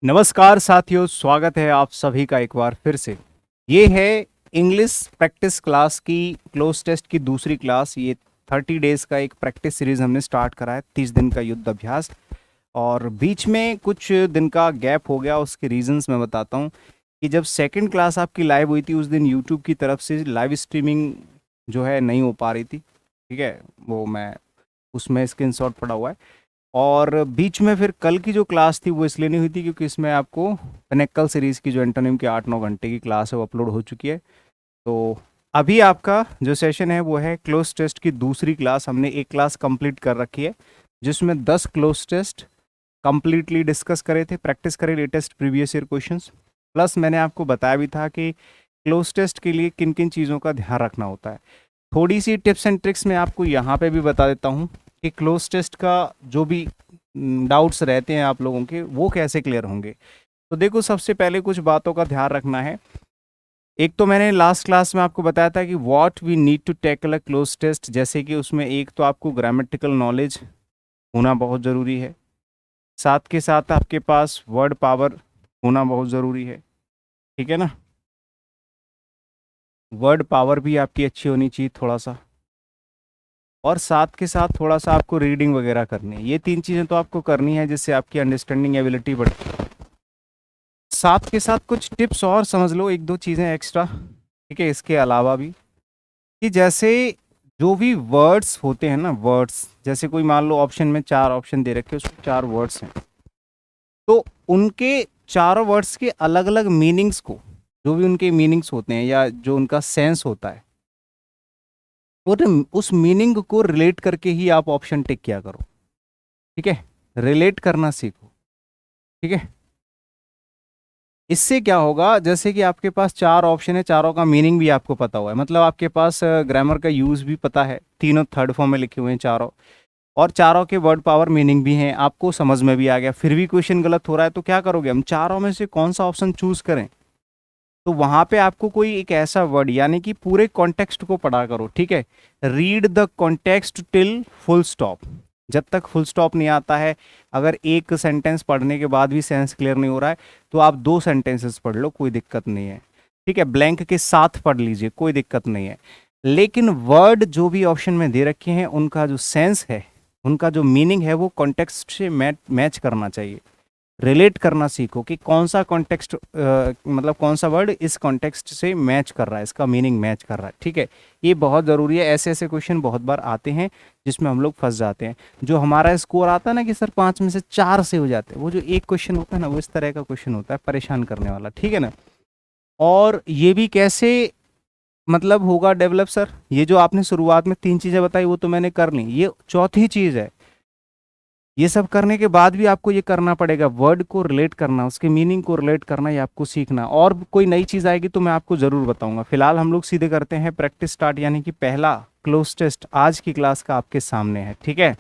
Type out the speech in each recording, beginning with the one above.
नमस्कार साथियों, स्वागत है आप सभी का एक बार फिर से। ये है इंग्लिश प्रैक्टिस क्लास की क्लोज टेस्ट की दूसरी क्लास। ये 30 डेज का एक प्रैक्टिस सीरीज हमने स्टार्ट करा है, 30 दिन का युद्ध अभ्यास। और बीच में कुछ दिन का गैप हो गया, उसके रीजंस मैं बताता हूँ। कि जब सेकंड क्लास आपकी लाइव हुई थी उस दिन यूट्यूब की तरफ से लाइव स्ट्रीमिंग जो है नहीं हो पा रही थी। ठीक है, वो मैं उसमें स्क्रीनशॉट पड़ा हुआ है। और बीच में फिर कल की जो क्लास थी वो इसलिए नहीं हुई थी क्योंकि इसमें आपको पेनेक्कल सीरीज़ की जो एंटोनिम की 8-9 घंटे की क्लास है वो अपलोड हो चुकी है। तो अभी आपका जो सेशन है वो है क्लोज टेस्ट की दूसरी क्लास। हमने एक क्लास कंप्लीट कर रखी है जिसमें 10 क्लोज टेस्ट कंप्लीटली डिस्कस करे थे, प्रैक्टिस करे latest previous year questions. Plus मैंने आपको बताया भी था कि क्लोज टेस्ट के लिए किन किन चीज़ों का ध्यान रखना होता है। थोड़ी सी टिप्स एंड ट्रिक्स मैं आपको यहाँ पे भी बता देता हूँ कि क्लोज टेस्ट का जो भी डाउट्स रहते हैं आप लोगों के वो कैसे क्लियर होंगे। तो देखो, सबसे पहले कुछ बातों का ध्यान रखना है। एक तो मैंने लास्ट क्लास में आपको बताया था कि what we need to tackle a cloze test, जैसे कि उसमें एक तो आपको ग्रामेटिकल नॉलेज होना बहुत ज़रूरी है, साथ के साथ आपके पास वर्ड पावर होना बहुत ज़रूरी है। ठीक है ना, वर्ड पावर भी आपकी अच्छी होनी चाहिए थोड़ा सा, और साथ के साथ थोड़ा सा आपको रीडिंग वगैरह करनी है। ये तीन चीज़ें तो आपको करनी है जिससे आपकी अंडरस्टैंडिंग एबिलिटी बढ़ती है। साथ के साथ कुछ टिप्स और समझ लो, एक दो चीज़ें एक्स्ट्रा। ठीक है, इसके अलावा भी कि जैसे जो भी वर्ड्स होते हैं ना, वर्ड्स जैसे कोई मान लो ऑप्शन में 4 ऑप्शन दे रखे हैं, उसमें 4 वर्ड्स हैं, तो उनके चारों वर्ड्स के अलग अलग मीनिंग्स को, जो भी उनके मीनिंग्स होते हैं या जो उनका सेंस होता है, और उस मीनिंग को रिलेट करके ही आप ऑप्शन टिक किया करो। ठीक है, रिलेट करना सीखो। ठीक है, इससे क्या होगा, जैसे कि आपके पास 4 ऑप्शन है, चारों का मीनिंग भी आपको पता हुआ है, मतलब आपके पास ग्रामर का यूज भी पता है, तीनों थर्ड फॉर्म में लिखे हुए हैं चारों, और चारों के वर्ड पावर मीनिंग भी हैं, आपको समझ में भी आ गया। फिर भी क्वेश्चन गलत हो रहा है तो क्या करोगे, हम चारों में से कौन सा ऑप्शन चूज करें। तो वहां पे आपको कोई एक ऐसा वर्ड, यानी कि पूरे कॉन्टेक्स्ट को पढ़ा करो। ठीक है, read the context till full stop. जब तक फुल स्टॉप नहीं आता है, अगर एक सेंटेंस पढ़ने के बाद भी सेंस क्लियर नहीं हो रहा है तो आप 2 सेंटेंसेस पढ़ लो, कोई दिक्कत नहीं है। ठीक है, ब्लैंक के साथ पढ़ लीजिए, कोई दिक्कत नहीं है। लेकिन वर्ड जो भी ऑप्शन में दे रखे हैं उनका जो सेंस है, उनका जो मीनिंग है, वो कॉन्टेक्स्ट से मैच करना चाहिए। रिलेट करना सीखो कि कौन सा कॉन्टेक्स्ट, मतलब कौन सा वर्ड इस कॉन्टेक्स्ट से मैच कर रहा है, इसका मीनिंग मैच कर रहा है। ठीक है, ये बहुत ज़रूरी है। ऐसे ऐसे क्वेश्चन बहुत बार आते हैं जिसमें हम लोग फंस जाते हैं। जो हमारा स्कोर आता है ना कि सर 5 में से 4 से हो जाते हैं, वो जो एक क्वेश्चन होता है ना, वो इस तरह का क्वेश्चन होता है, परेशान करने वाला। ठीक है ना, और ये भी कैसे मतलब होगा डेवलप सर, ये जो आपने शुरुआत में 3 चीज़ें बताई वो तो मैंने कर ली, ये चौथी चीज़ है। ये सब करने के बाद भी आपको ये करना पड़ेगा, वर्ड को रिलेट करना, उसके मीनिंग को रिलेट करना, ये आपको सीखना। और कोई नई चीज़ आएगी तो मैं आपको ज़रूर बताऊंगा। फिलहाल हम लोग सीधे करते हैं प्रैक्टिस स्टार्ट, यानी कि पहला क्लोज टेस्ट आज की क्लास का आपके सामने है। ठीक है,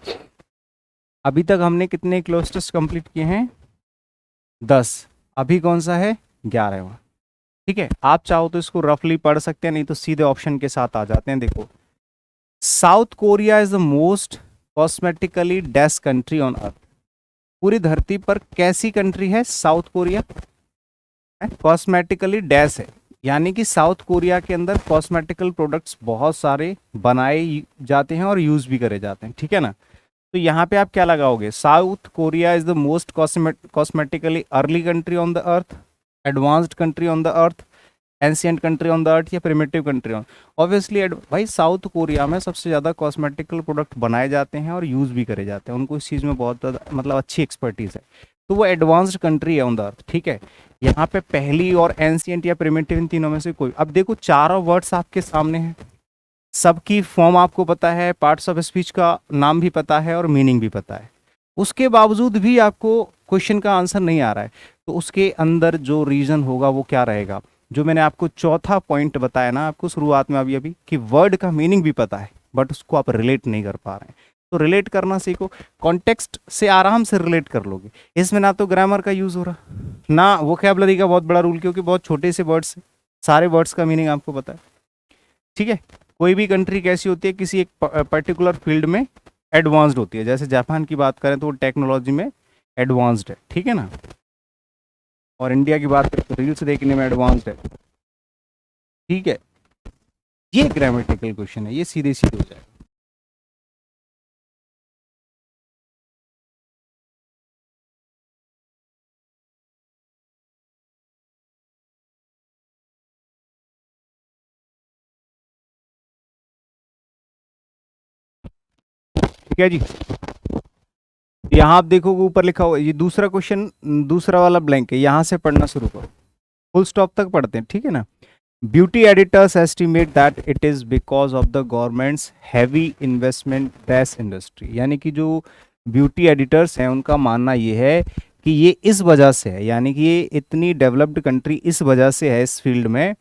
अभी तक हमने कितने क्लोज टेस्ट कंप्लीट किए हैं, 10। अभी कौन सा है, 11वां। ठीक है, आप चाहो तो इसको रफली पढ़ सकते हैं, नहीं तो सीधे ऑप्शन के साथ आ जाते हैं। देखो, south Korea is the most cosmetically dash country on earth. पूरी धरती पर कैसी कंट्री है साउथ कोरिया, कॉस्मेटिकली डैश है, यानी कि साउथ कोरिया के अंदर कॉस्मेटिकल प्रोडक्ट्स बहुत सारे बनाए जाते हैं और यूज भी करे जाते हैं। ठीक है ना, तो यहाँ पे आप क्या लगाओगे, south Korea is the most cosmetically early country on the earth, advanced country on the earth, ancient country on the earth, या प्रिमिटिव कंट्री ऑन। ऑब्वियसली भाई साउथ कोरिया में सबसे ज़्यादा कॉस्मेटिकल प्रोडक्ट बनाए जाते हैं और यूज़ भी करे जाते हैं, उनको इस चीज़ में बहुत ज़्यादा मतलब अच्छी एक्सपर्टीज़ है, तो वो एडवांस्ड कंट्री है ऑन द अर्थ। ठीक है, यहाँ पे पहली और एंशियंट या प्रिमिटिव, इन तीनों में से कोई। अब देखो, चारों वर्ड्स आपके सामने हैं, सबकी फॉर्म आपको पता है, पार्ट्स ऑफ स्पीच का नाम भी पता है और मीनिंग भी पता है। उसके बावजूद भी आपको क्वेश्चन का आंसर नहीं आ रहा है, तो उसके अंदर जो रीज़न होगा वो क्या रहेगा, जो मैंने आपको चौथा पॉइंट बताया ना आपको शुरुआत में अभी अभी, कि वर्ड का मीनिंग भी पता है बट उसको आप रिलेट नहीं कर पा रहे हैं। तो रिलेट करना सीखो, कॉन्टेक्स्ट से आराम से रिलेट कर लोगे। इसमें ना तो ग्रामर का यूज हो रहा, ना वोकैबुलरी का बहुत बड़ा रूल, क्योंकि बहुत छोटे से वर्ड्स, सारे वर्ड्स का मीनिंग आपको पता है। ठीक है, कोई भी कंट्री कैसी होती है, किसी एक पर्टिकुलर फील्ड में एडवांस्ड होती है। जैसे जापान की बात करें तो वो टेक्नोलॉजी में एडवांस्ड है। ठीक है ना, और इंडिया की बात करें तो रील्स देखने में एडवांस्ड है। ठीक है, ये ग्रामेटिकल क्वेश्चन है, ये सीधे सीधे हो जाएगा। ठीक है जी। यहाँ आप देखोगे ऊपर लिखा हुआ ये दूसरा क्वेश्चन, दूसरा वाला ब्लैंक है, यहाँ से पढ़ना शुरू करो, फुल स्टॉप तक पढ़ते हैं, ठीक है ना। Beauty editors estimate that it is because of the governments heavy investment these industry, यानी कि जो ब्यूटी एडिटर्स हैं उनका मानना ये है कि ये इस वजह से है, यानी कि ये इतनी डेवलप्ड कंट्री इस वजह से है इस फील्ड में,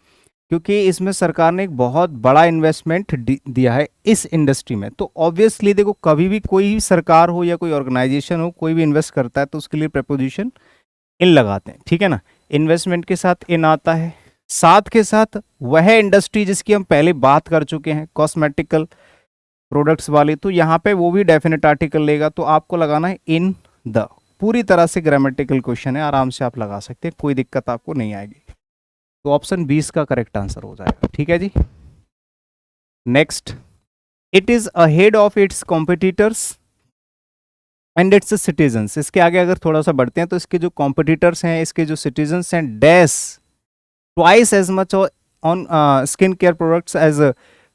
क्योंकि इसमें सरकार ने एक बहुत बड़ा इन्वेस्टमेंट दिया है इस इंडस्ट्री में। तो ऑब्वियसली देखो, कभी भी कोई सरकार हो या कोई ऑर्गेनाइजेशन हो, कोई भी इन्वेस्ट करता है तो उसके लिए प्रपोजिशन इन लगाते हैं, ठीक है ना। इन्वेस्टमेंट के साथ इन आता है, साथ के साथ वह इंडस्ट्री जिसकी हम पहले बात कर चुके हैं कॉस्मेटिकल प्रोडक्ट्स वाली, तो यहाँ पे वो भी डेफिनेट आर्टिकल लेगा, तो आपको लगाना है इन द। पूरी तरह से ग्रामेटिकल क्वेश्चन है, आराम से आप लगा सकते हैं, कोई दिक्कत आपको नहीं आएगी। तो ऑप्शन 20 का करेक्ट आंसर हो जाएगा। ठीक है जी। Next, it is ahead of its competitors and its citizens. इसके आगे अगर थोड़ा सा बढ़ते हैं तो इसके जो कॉम्पिटिटर्स हैं, इसके जो सिटीजन्स हैं, dash twice as much on skin care products as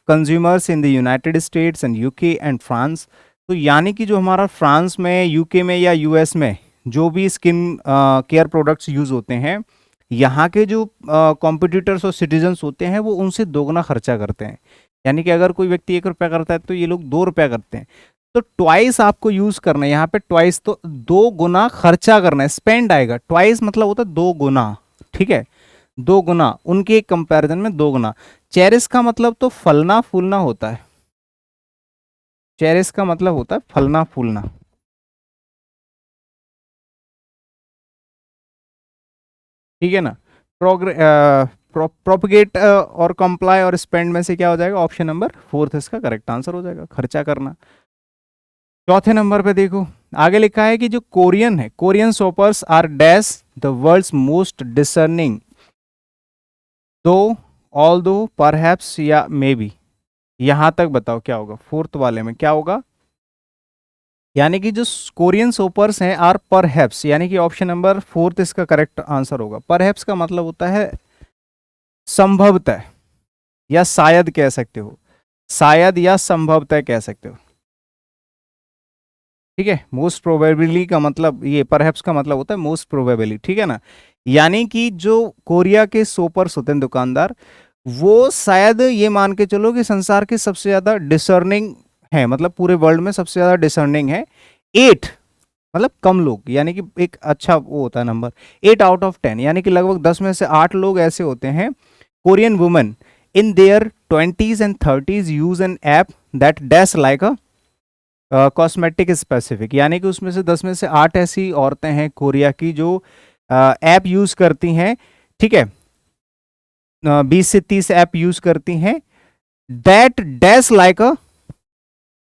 consumers in the United States and UK and France. तो यानी कि जो हमारा फ्रांस में, यूके में या यूएस में जो भी स्किन केयर प्रोडक्ट्स यूज होते हैं, यहाँ के जो कॉम्पिटिटर्स और सिटीजन्स होते हैं वो उनसे दोगुना खर्चा करते हैं। यानी कि अगर कोई व्यक्ति 1 रुपया करता है तो ये लोग 2 रुपया करते हैं। तो ट्वाइस आपको यूज करना है यहाँ पे, ट्वाइस तो 2 गुना खर्चा करना है, स्पेंड आएगा। ट्वाइस मतलब होता है 2 गुना, ठीक है, 2 गुना, उनके कंपैरिजन में 2 गुना। चेरिस का मतलब तो फलना फूलना होता है, चेरिस का मतलब होता है फलना फूलना। ठीक है ना। प्रोपगेट और कंप्लाई और स्पेंड में से क्या हो जाएगा, ऑप्शन नंबर 4 इसका करेक्ट आंसर हो जाएगा, खर्चा करना। चौथे नंबर पे देखो, आगे लिखा है कि जो कोरियन है, Korean shoppers are dash the world's most discerning though all though perhaps या मे बी। यहां तक बताओ क्या होगा, फोर्थ वाले में क्या होगा। यानी कि जो कोरियन सोपर्स हैं आर परहैप्स, यानी कि ऑप्शन नंबर 4 इसका करेक्ट आंसर होगा। परहैप्स का मतलब होता है संभवतः या शायद कह सकते हो, शायद या संभवतः कह सकते हो। ठीक है, मोस्ट प्रोबेबली का मतलब, ये परहैप्स का मतलब होता है मोस्ट प्रोबेबली, ठीक है ना। यानी कि जो कोरिया के सोपर्स होते हैं दुकानदार, वो शायद ये मान के चलो कि संसार के सबसे ज्यादा डिसर्निंग है, मतलब पूरे वर्ल्ड में सबसे ज्यादा डिसर्निंग है। 8 मतलब कम लोग, यानी कि एक अच्छा वो होता है नंबर, 8 आउट ऑफ 10, यानी कि लगभग 10 में से 8 लोग ऐसे होते हैं, Korean women in their 20s and 30s use N app that dash like a cosmetic specific. यानी कि उसमें से 10 में से 8 ऐसी औरतें हैं कोरिया की जो ऐप यूज करती हैं, ठीक है, 20 से 30 ऐप यूज करती हैं, that dash like a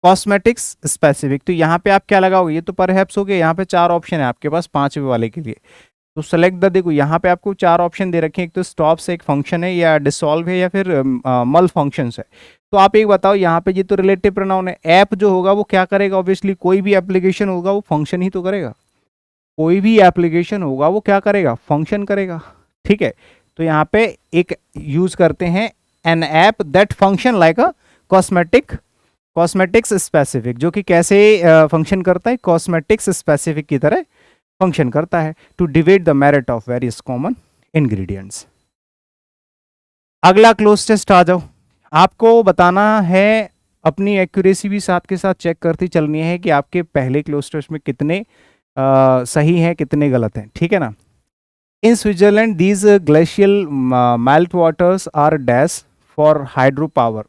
cosmetics specific. तो यहाँ पे आप क्या लगाओगे, ये तो परहैप्स हो गए, यहाँ पे 4 ऑप्शन है आपके पास 5वें वाले के लिए, तो सेलेक्ट द। देखो यहाँ पे आपको 4 ऑप्शन दे रखे हैं, एक तो स्टॉप्स एक फंक्शन है, या डिसॉल्व है, या फिर मल फंक्शंस है। तो आप एक बताओ, यहाँ पे ये तो रिलेटिव प्रोनाउन है, ऐप जो होगा वो क्या करेगा, ऑब्वियसली कोई भी एप्लीकेशन होगा वो फंक्शन ही तो करेगा, कोई भी एप्लीकेशन होगा वो क्या करेगा, फंक्शन करेगा। ठीक है, तो यहाँ पे एक यूज करते हैं an app that function like a cosmetic, cosmetics specific, जो कि कैसे फंक्शन करता है, कॉस्मेटिक्स स्पेसिफिक की तरह फंक्शन करता है, to divide the merit of various common ingredients. अगला क्लोज टेस्ट आ जाओ, आपको बताना है, अपनी एक्यूरेसी भी साथ के साथ चेक करती चलनी है कि आपके पहले क्लोज टेस्ट में कितने सही हैं कितने गलत हैं, ठीक है ना। In Switzerland these glacial melt waters are dash for hydro power.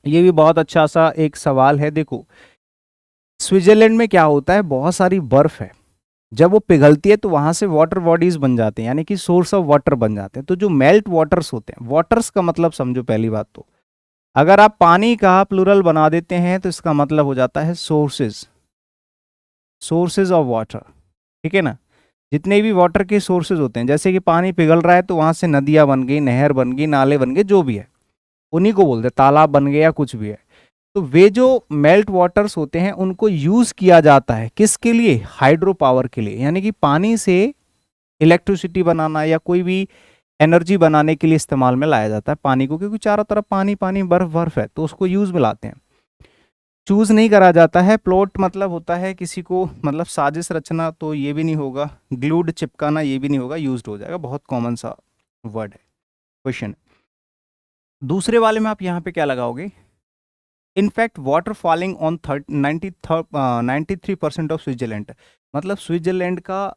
ये भी बहुत अच्छा सा एक सवाल है। देखो, स्विट्जरलैंड में क्या होता है, बहुत सारी बर्फ है, जब वो पिघलती है तो वहां से वाटर बॉडीज बन जाते हैं, यानी कि सोर्स ऑफ वाटर बन जाते हैं। तो जो मेल्ट वाटर्स होते हैं, वाटर्स का मतलब समझो पहली बात तो, अगर आप पानी का प्लूरल बना देते हैं तो इसका मतलब हो जाता है सोर्सेज, सोर्सेज ऑफ वाटर, ठीक है ना। जितने भी वाटर के सोर्सेज होते हैं, जैसे कि पानी पिघल रहा है तो वहाँ से नदियाँ बन गई, नहर बन गई, नाले बन गए, जो भी है उन्हीं को बोलते हैं, तालाब बन गए या कुछ भी है। तो वे जो मेल्ट वाटर्स होते हैं उनको यूज किया जाता है किसके लिए? हाइड्रो पावर के लिए, यानी कि पानी से इलेक्ट्रिसिटी बनाना या कोई भी एनर्जी बनाने के लिए इस्तेमाल में लाया जाता है पानी को, क्योंकि चारों तरफ पानी पानी बर्फ बर्फ है तो उसको यूज में लाते हैं। चूज नहीं करा जाता है। प्लॉट मतलब होता है किसी को, मतलब साजिश रचना, तो ये भी नहीं होगा। ग्लूड चिपकाना ये भी नहीं होगा, यूज्ड हो जाएगा। बहुत कॉमन सा वर्ड है, क्वेश्चन। दूसरे वाले में आप यहाँ पे क्या लगाओगे? In fact water falling on 93% of Switzerland, मतलब स्विट्जरलैंड का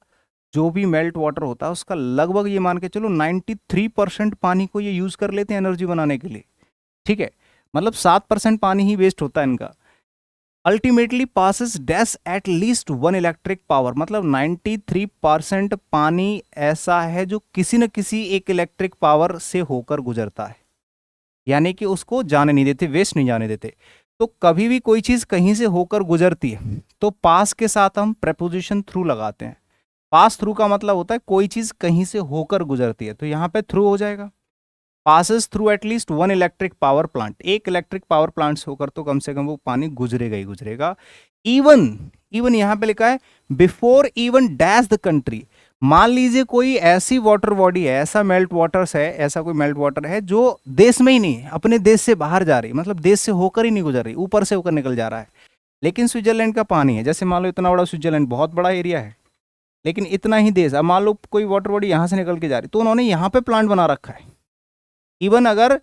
जो भी मेल्ट वाटर होता है उसका लगभग ये मान के चलो 93% पानी को ये यूज कर लेते हैं एनर्जी बनाने के लिए। ठीक है, मतलब 7% पानी ही वेस्ट होता है इनका। Ultimately passes dash at least one electric power, मतलब 93% पानी ऐसा है जो किसी न किसी एक इलेक्ट्रिक पावर से होकर गुजरता है, यानी कि उसको जाने नहीं देते, वेस्ट नहीं जाने देते। तो कभी भी कोई चीज कहीं से होकर गुजरती है तो पास के साथ हम प्रेपोजिशन थ्रू लगाते हैं। पास थ्रू का मतलब होता है कोई चीज कहीं से होकर गुजरती है, तो यहां पे थ्रू हो जाएगा। Passes through at least one electric power plant, एक इलेक्ट्रिक पावर प्लांट से होकर तो कम से कम वो पानी गुजरेगा ही गुजरेगा। इवन इवन यहां पे लिखा है before even dash the country. मान लीजिए कोई ऐसी वाटर बॉडी है, ऐसा मेल्ट वाटर्स है, ऐसा कोई मेल्ट वाटर है जो देश में ही नहीं है, अपने देश से बाहर जा रही, मतलब देश से होकर ही नहीं गुजर रही, ऊपर से होकर निकल जा रहा है, लेकिन स्विट्जरलैंड का पानी है। जैसे मान लो इतना बड़ा स्विट्जरलैंड, बहुत बड़ा एरिया है, लेकिन इतना ही देश, अब मान लो कोई वाटर बॉडी यहाँ से निकल के जा रही, तो उन्होंने यहाँ पे प्लांट बना रखा है। इवन अगर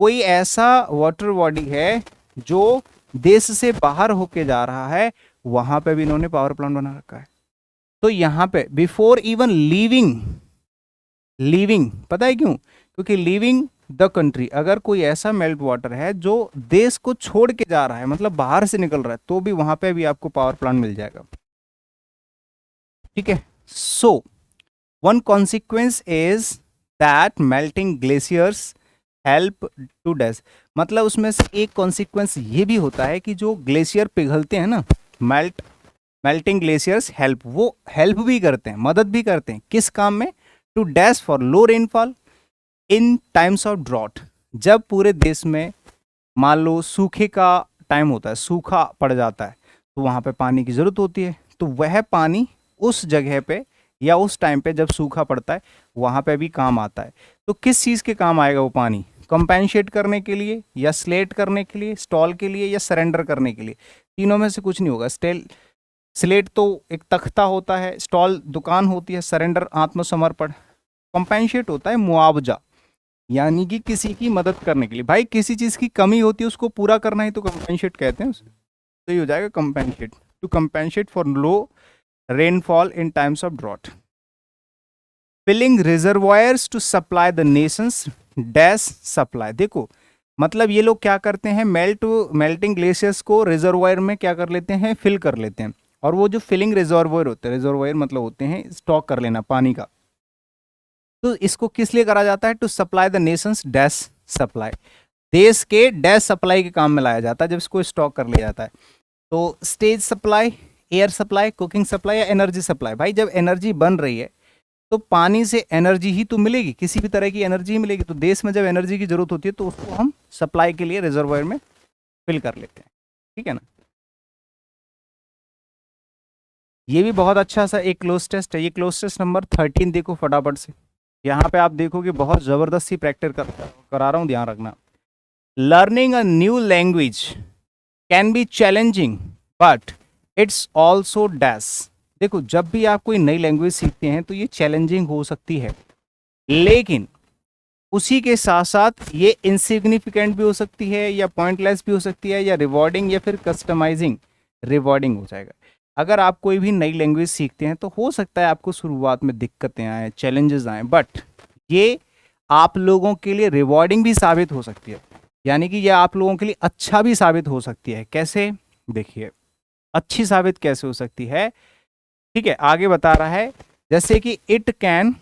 कोई ऐसा वाटर बॉडी है जो देश से बाहर होके जा रहा है, वहां पे भी इन्होंने पावर प्लांट बना रखा है। तो यहां पे बिफोर इवन लीविंग, लीविंग पता है क्यों? क्योंकि लीविंग द कंट्री, अगर कोई ऐसा मेल्ट वाटर है जो देश को छोड़ के जा रहा है, मतलब बाहर से निकल रहा है, तो भी वहां पे भी आपको पावर प्लांट मिल जाएगा। ठीक है, so one consequence is that melting glaciers help to dash, मतलब उसमें से एक कॉन्सिक्वेंस ये भी होता है कि जो ग्लेशियर पिघलते हैं ना, मेल्टिंग ग्लेशियर्स हेल्प, वो हेल्प भी करते हैं, मदद भी करते हैं किस काम में? To dash for low rainfall in times of drought, जब पूरे देश में मान लो सूखे का टाइम होता है, सूखा पड़ जाता है, तो वहाँ पे पानी की ज़रूरत होती है, तो वह पानी उस जगह पे या उस टाइम पे जब सूखा पड़ता है वहाँ पे भी काम आता है। तो किस चीज़ के काम आएगा वो पानी? कंपेंसेट करने के लिए, या स्लेट करने के लिए, स्टॉल के लिए, या सरेंडर करने के लिए। तीनों में से कुछ नहीं होगा। स्लेट तो एक तख्ता होता है, स्टॉल दुकान होती है, सरेंडर आत्मसमर्पण, कंपेंसेट होता है मुआवजा, यानी कि किसी की मदद करने के लिए। भाई किसी चीज़ की कमी होती है उसको पूरा करना ही तो कंपेंसेट कहते हैं उसे, तो ये हो जाएगा compensate, to compensate for low rainfall in times of drought. Filling reservoirs to supply the nations dash supply, देखो मतलब ये लोग क्या करते हैं, मेल्टिंग ग्लेशियर्स को रिजर्वायर में क्या कर लेते हैं, फिल कर लेते हैं। और वो जो फिलिंग रिजर्वायर होते हैं, रिजर्वायर मतलब होते हैं स्टॉक कर लेना पानी का, तो इसको किस लिए करा जाता है? To supply the nations dash supply, देश के डैश सप्लाई के काम में लाया जाता है जब इसको स्टॉक कर लिया जाता है। तो stage supply, air supply, cooking supply या एनर्जी सप्लाई। भाई जब एनर्जी बन रही है तो पानी से एनर्जी ही तो मिलेगी, किसी भी तरह की एनर्जी ही मिलेगी, तो देश में जब एनर्जी की जरूरत होती है तो उसको हम सप्लाई के लिए रिजर्वायर में फिल कर लेते हैं। ठीक है ना, ये भी बहुत अच्छा सा एक क्लोज टेस्ट है। ये क्लोज टेस्ट नंबर 13 देखो फटाफट से, यहाँ पे आप देखोगे बहुत ज़बरदस्ती प्रैक्टिस करा रहा हूँ, ध्यान रखना। Learning a new language can be challenging but it's also dash, देखो जब भी आप कोई नई लैंग्वेज सीखते हैं तो ये चैलेंजिंग हो सकती है, लेकिन उसी के साथ साथ ये इनसिग्निफिकेंट भी हो सकती है, या पॉइंटलेस भी हो सकती है, या रिवॉर्डिंग, या फिर कस्टमाइजिंग रिवॉर्डिंग हो जाएगा। अगर आप कोई भी नई लैंग्वेज सीखते हैं तो हो सकता है आपको शुरुआत में दिक्कतें आए, चैलेंजेस आए, बट ये आप लोगों के लिए रिवॉर्डिंग भी साबित हो सकती है, यानी कि ये आप लोगों के लिए अच्छा भी साबित हो सकती है। कैसे? देखिए अच्छी साबित कैसे हो सकती है, ठीक है, आगे बता रहा है। जैसे कि it can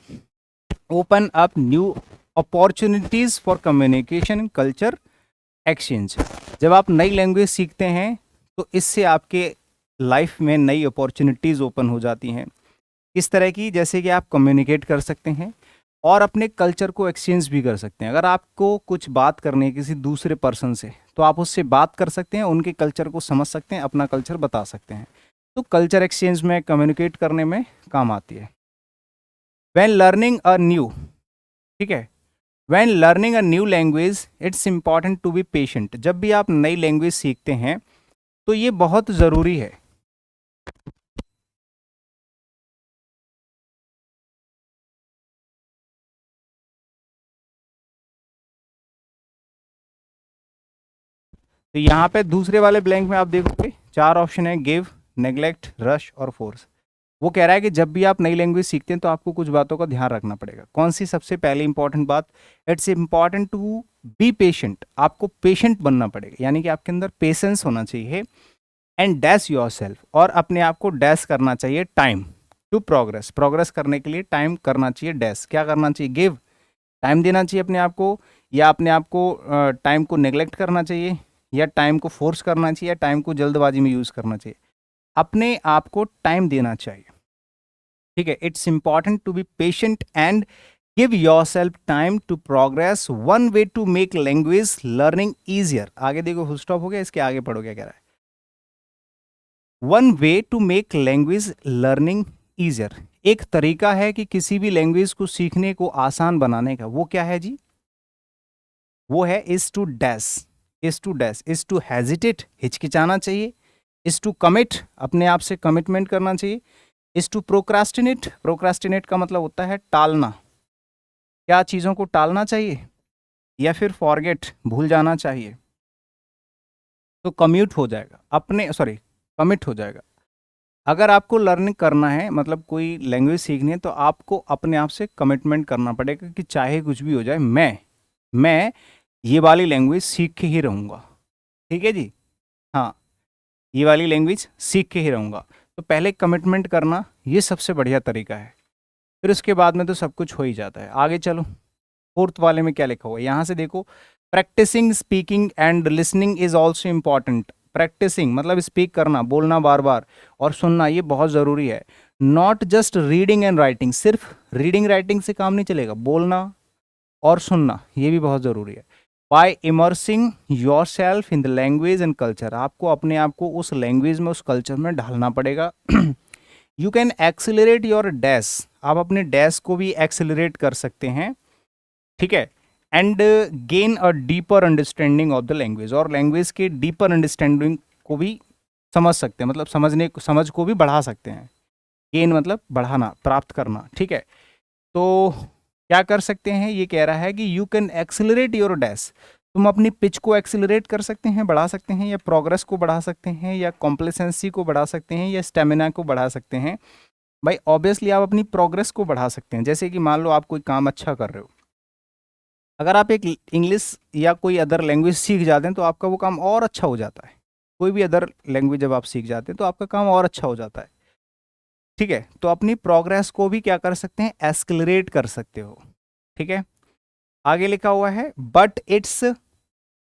open up new opportunities for communication, culture exchange. जब आप नई लैंग्वेज सीखते हैं तो इससे आपके लाइफ में नई अपॉर्चुनिटीज ओपन हो जाती हैं, किस तरह की, जैसे कि आप कम्युनिकेट कर सकते हैं और अपने कल्चर को एक्सचेंज भी कर सकते हैं। अगर आपको कुछ बात करनी है किसी दूसरे पर्सन से, तो आप उससे बात कर सकते हैं, उनके कल्चर को समझ सकते हैं, अपना कल्चर बता सकते हैं। तो कल्चर एक्सचेंज में, कम्युनिकेट करने में काम आती है। व्हेन लर्निंग अ न्यू, ठीक है, when learning a new language it's important to be patient. जब भी आप नई लैंग्वेज सीखते हैं तो ये बहुत ज़रूरी है। तो यहाँ पे दूसरे वाले ब्लैंक में आप देखोगे 4 ऑप्शन है, गिव, नेग्लेक्ट, रश और फोर्स। वो कह रहा है कि जब भी आप नई लैंग्वेज सीखते हैं तो आपको कुछ बातों का ध्यान रखना पड़ेगा। कौन सी सबसे पहली इंपॉर्टेंट बात? It's important to be patient. आपको पेशेंट बनना पड़ेगा, यानी कि आपके अंदर पेशेंस होना चाहिए। एंड डैश योर सेल्फ, और अपने आप को डैश करना चाहिए टाइम टू प्रोग्रेस। प्रोग्रेस करने के लिए टाइम करना चाहिए डैश। क्या करना चाहिए? गिव, टाइम देना चाहिए अपने आप को, या अपने आप को टाइम को नेग्लेक्ट करना चाहिए, या टाइम को फोर्स करना चाहिए, या टाइम को जल्दबाजी में यूज करना चाहिए। अपने आप को टाइम देना चाहिए, ठीक है। It's important to be patient and give yourself time to progress. One way to make language learning easier. आगे देखो, फुल स्टॉप हो गया, इसके आगे पढ़ो क्या कह रहा है। One way to make language learning easier, एक तरीका है कि किसी भी लैंग्वेज को सीखने को आसान बनाने का। वो क्या है जी? वो है is to dash. Is to dash, is to hesitate, हिचकिचाना चाहिए। इज टू कमिट, अपने आप से कमिटमेंट करना चाहिए। इज टू प्रोक्रास्टिनेट, प्रोक्रास्टिनेट का मतलब होता है टालना, क्या चीज़ों को टालना चाहिए। या फिर फॉरगेट, भूल जाना चाहिए। तो कम्यूट हो जाएगा, अपने सॉरी कमिट हो जाएगा। अगर आपको लर्निंग करना है, मतलब कोई लैंग्वेज सीखनी है, तो आपको अपने आप से कमिटमेंट करना पड़ेगा कि चाहे कुछ भी हो जाए, मैं ये वाली लैंग्वेज सीख के ही रहूँगा, ठीक है जी। हाँ, ये वाली लैंग्वेज सीख के ही रहूँगा। तो पहले कमिटमेंट करना, ये सबसे बढ़िया तरीका है। फिर उसके बाद में तो सब कुछ हो ही जाता है। आगे चलो, फोर्थ वाले में क्या लिखा हुआ है, यहाँ से देखो। Practising speaking and listening is also important. Practising मतलब स्पीक करना, बोलना बार बार, और सुनना, ये बहुत ज़रूरी है। Not just reading and writing, सिर्फ रीडिंग राइटिंग से काम नहीं चलेगा, बोलना और सुनना ये भी बहुत ज़रूरी है। By immersing yourself in the language and culture, आपको अपने आप को उस लैंग्वेज में, उस कल्चर में ढालना पड़ेगा। You can accelerate your dash, आप अपने डैश को भी एक्सिलरेट कर सकते हैं, ठीक है। And gain a deeper understanding of the language, और लैंग्वेज के डीपर अंडरस्टैंडिंग को भी समझ सकते हैं, मतलब समझ को भी बढ़ा सकते हैं। गेन मतलब बढ़ाना, प्राप्त करना, ठीक है। तो क्या कर सकते हैं, ये कह रहा है कि you can accelerate your dash, तुम अपनी पिच को एक्सिलरेट कर सकते हैं, बढ़ा सकते हैं, या प्रोग्रेस को बढ़ा सकते हैं, या कॉम्प्लेसेंसी को बढ़ा सकते हैं, या स्टेमिना को बढ़ा सकते हैं। भाई ऑब्वियसली आप अपनी प्रोग्रेस को बढ़ा सकते हैं। जैसे कि मान लो आप कोई काम अच्छा कर रहे हो, अगर आप एक इंग्लिश या कोई अदर लैंग्वेज सीख जाते हैं तो आपका वो काम और अच्छा हो जाता है। कोई भी अदर लैंग्वेज जब आप सीख जाते हैं तो आपका काम और अच्छा हो जाता है, ठीक है। तो अपनी प्रोग्रेस को भी क्या कर सकते हैं, एस्केलरेट कर सकते हो, ठीक है। आगे लिखा हुआ है, but it's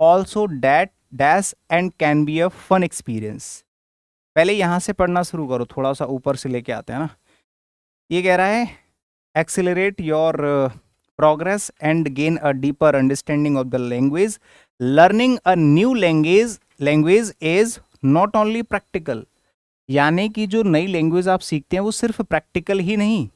also that dash and can be a fun experience. पहले यहां से पढ़ना शुरू करो, थोड़ा सा ऊपर से लेके आते हैं ना। ये कह रहा है, accelerate your progress and gain a deeper understanding of the language. Learning a new language is not only practical, यानी कि जो नई लैंग्वेज आप सीखते हैं वो सिर्फ प्रैक्टिकल ही नहीं,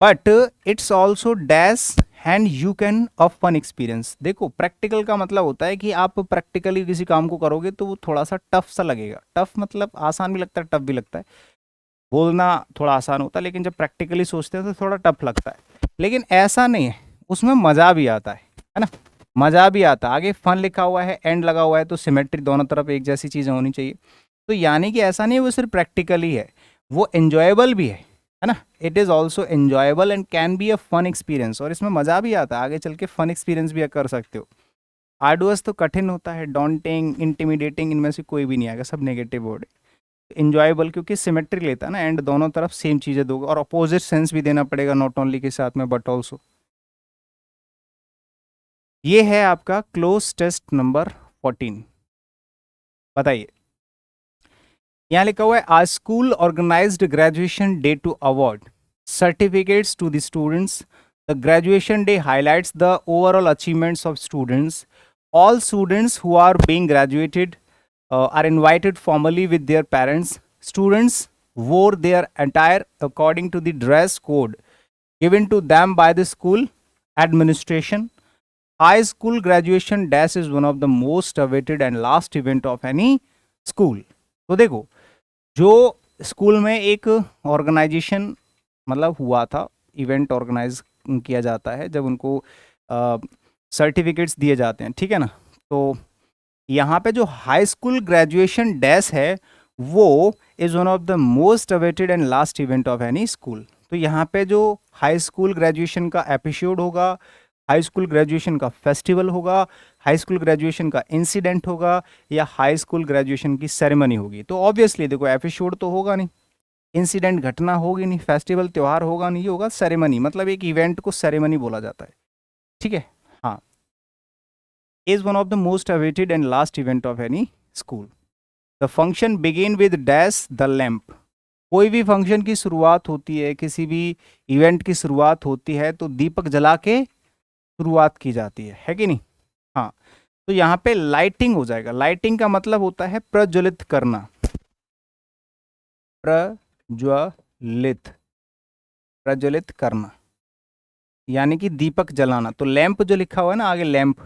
but it's also dash and you can a fun experience. देखो, प्रैक्टिकल का मतलब होता है कि आप प्रैक्टिकली किसी काम को करोगे तो वो थोड़ा सा टफ सा लगेगा। टफ मतलब आसान भी लगता है, टफ भी लगता है। बोलना थोड़ा आसान होता है, लेकिन जब प्रैक्टिकली सोचते हैं तो थोड़ा टफ लगता है। लेकिन ऐसा नहीं है, उसमें मज़ा भी आता है ना, मज़ा भी आता है। आगे फन लिखा हुआ है, एंड लगा हुआ है, तो सिमेट्री, दोनों तरफ एक जैसी चीज़ें होनी चाहिए। तो यानी कि ऐसा नहीं है वो सिर्फ प्रैक्टिकल ही है, वो एन्जॉयबल भी है ना। It is also enjoyable and can be a fun experience, और इसमें मज़ा भी आता है, आगे चल के फन एक्सपीरियंस भी कर सकते हो। आर्डुअस तो कठिन होता है, डॉन्टिंग, इंटिमिडेटिंग, इनमें से कोई भी नहीं आएगा, सब नेगेटिव वर्ड। इंजॉयबल क्योंकि सिमेट्री लेता है ना, एंड दोनों तरफ सेम चीज़ें दोगे, और अपोजिट सेंस भी देना पड़ेगा, नॉट ओनली के साथ में बट ऑल्सो। ये है आपका क्लोज टेस्ट नंबर 14। बताइए, यहाँ लिखा हुआ है a school organized graduation day to award certificates to the students. The graduation day highlights the overall achievements of students. All students who are being graduated are invited formally with their parents. Students wore their attire according to the dress code given to them by the school administration. High school graduation dash is one of the most awaited and last event of any school. तो देखो, जो school में एक organisation मतलब हुआ था, event organise किया जाता है जब उनको सर्टिफिकेट्स दिए जाते हैं, ठीक है ना. तो यहाँ पे जो हाई स्कूल ग्रेजुएशन डैश है वो is one of the most awaited and last event of any school. तो यहाँ पे जो हाई स्कूल ग्रेजुएशन का एपिसोड होगा, हाई स्कूल ग्रेजुएशन का फेस्टिवल होगा, हाई स्कूल ग्रेजुएशन का इंसिडेंट होगा या हाई स्कूल ग्रेजुएशन की सेरेमनी होगी. तो ऑब्वियसली देखो, एपिसोड तो होगा नहीं, इंसिडेंट घटना होगी नहीं, फेस्टिवल त्यौहार होगा नहीं, ये होगा सेरेमनी. मतलब एक इवेंट को सेरेमनी बोला जाता है, ठीक है. हाँ, is one of the most awaited and last event of any school. The function begin with dash the lamp. कोई भी फंक्शन की शुरुआत होती है, किसी भी इवेंट की शुरुआत होती है तो दीपक जला के शुरुआत की जाती है कि नहीं. हाँ, तो यहाँ पे लाइटिंग हो जाएगा. लाइटिंग का मतलब होता है प्रज्वलित करना, प्रज्वलित, प्रज्वलित करना यानी कि दीपक जलाना. तो लैंप जो लिखा हुआ है ना आगे लैंप,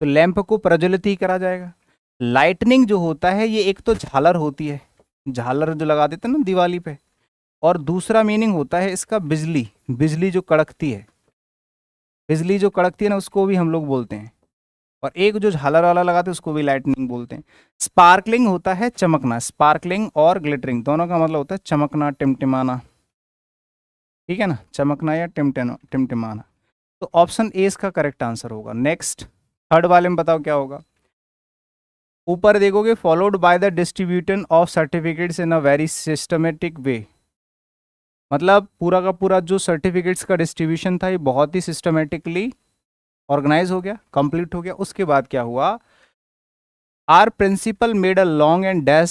तो लैंप को प्रज्वलित ही करा जाएगा. लाइटनिंग जो होता है ये एक तो झालर होती है, झालर जो लगा देते हैं ना दिवाली पे, और दूसरा मीनिंग होता है इसका बिजली. बिजली जो कड़कती है, बिजली जो कड़कती है ना उसको भी हम लोग बोलते हैं. और एक जो झालर वाला लगाते हैं उसको भी लाइटनिंग बोलते हैं. स्पार्कलिंग होता है चमकना. स्पार्कलिंग और ग्लिटरिंग दोनों का मतलब होता है चमकना, टिमटिमाना, ठीक है ना, चमकना या टिमटिमाना. तो ऑप्शन ए इसका करेक्ट आंसर होगा. नेक्स्ट, थर्ड वाले में बताओ क्या होगा. ऊपर देखोगे followed by the distribution of certificates in a very systematic way. मतलब पूरा का पूरा जो सर्टिफिकेट्स का डिस्ट्रीब्यूशन था ये बहुत ही सिस्टमेटिकली ऑर्गेनाइज हो गया, कंप्लीट हो गया. उसके बाद क्या हुआ, our principal made a long and dash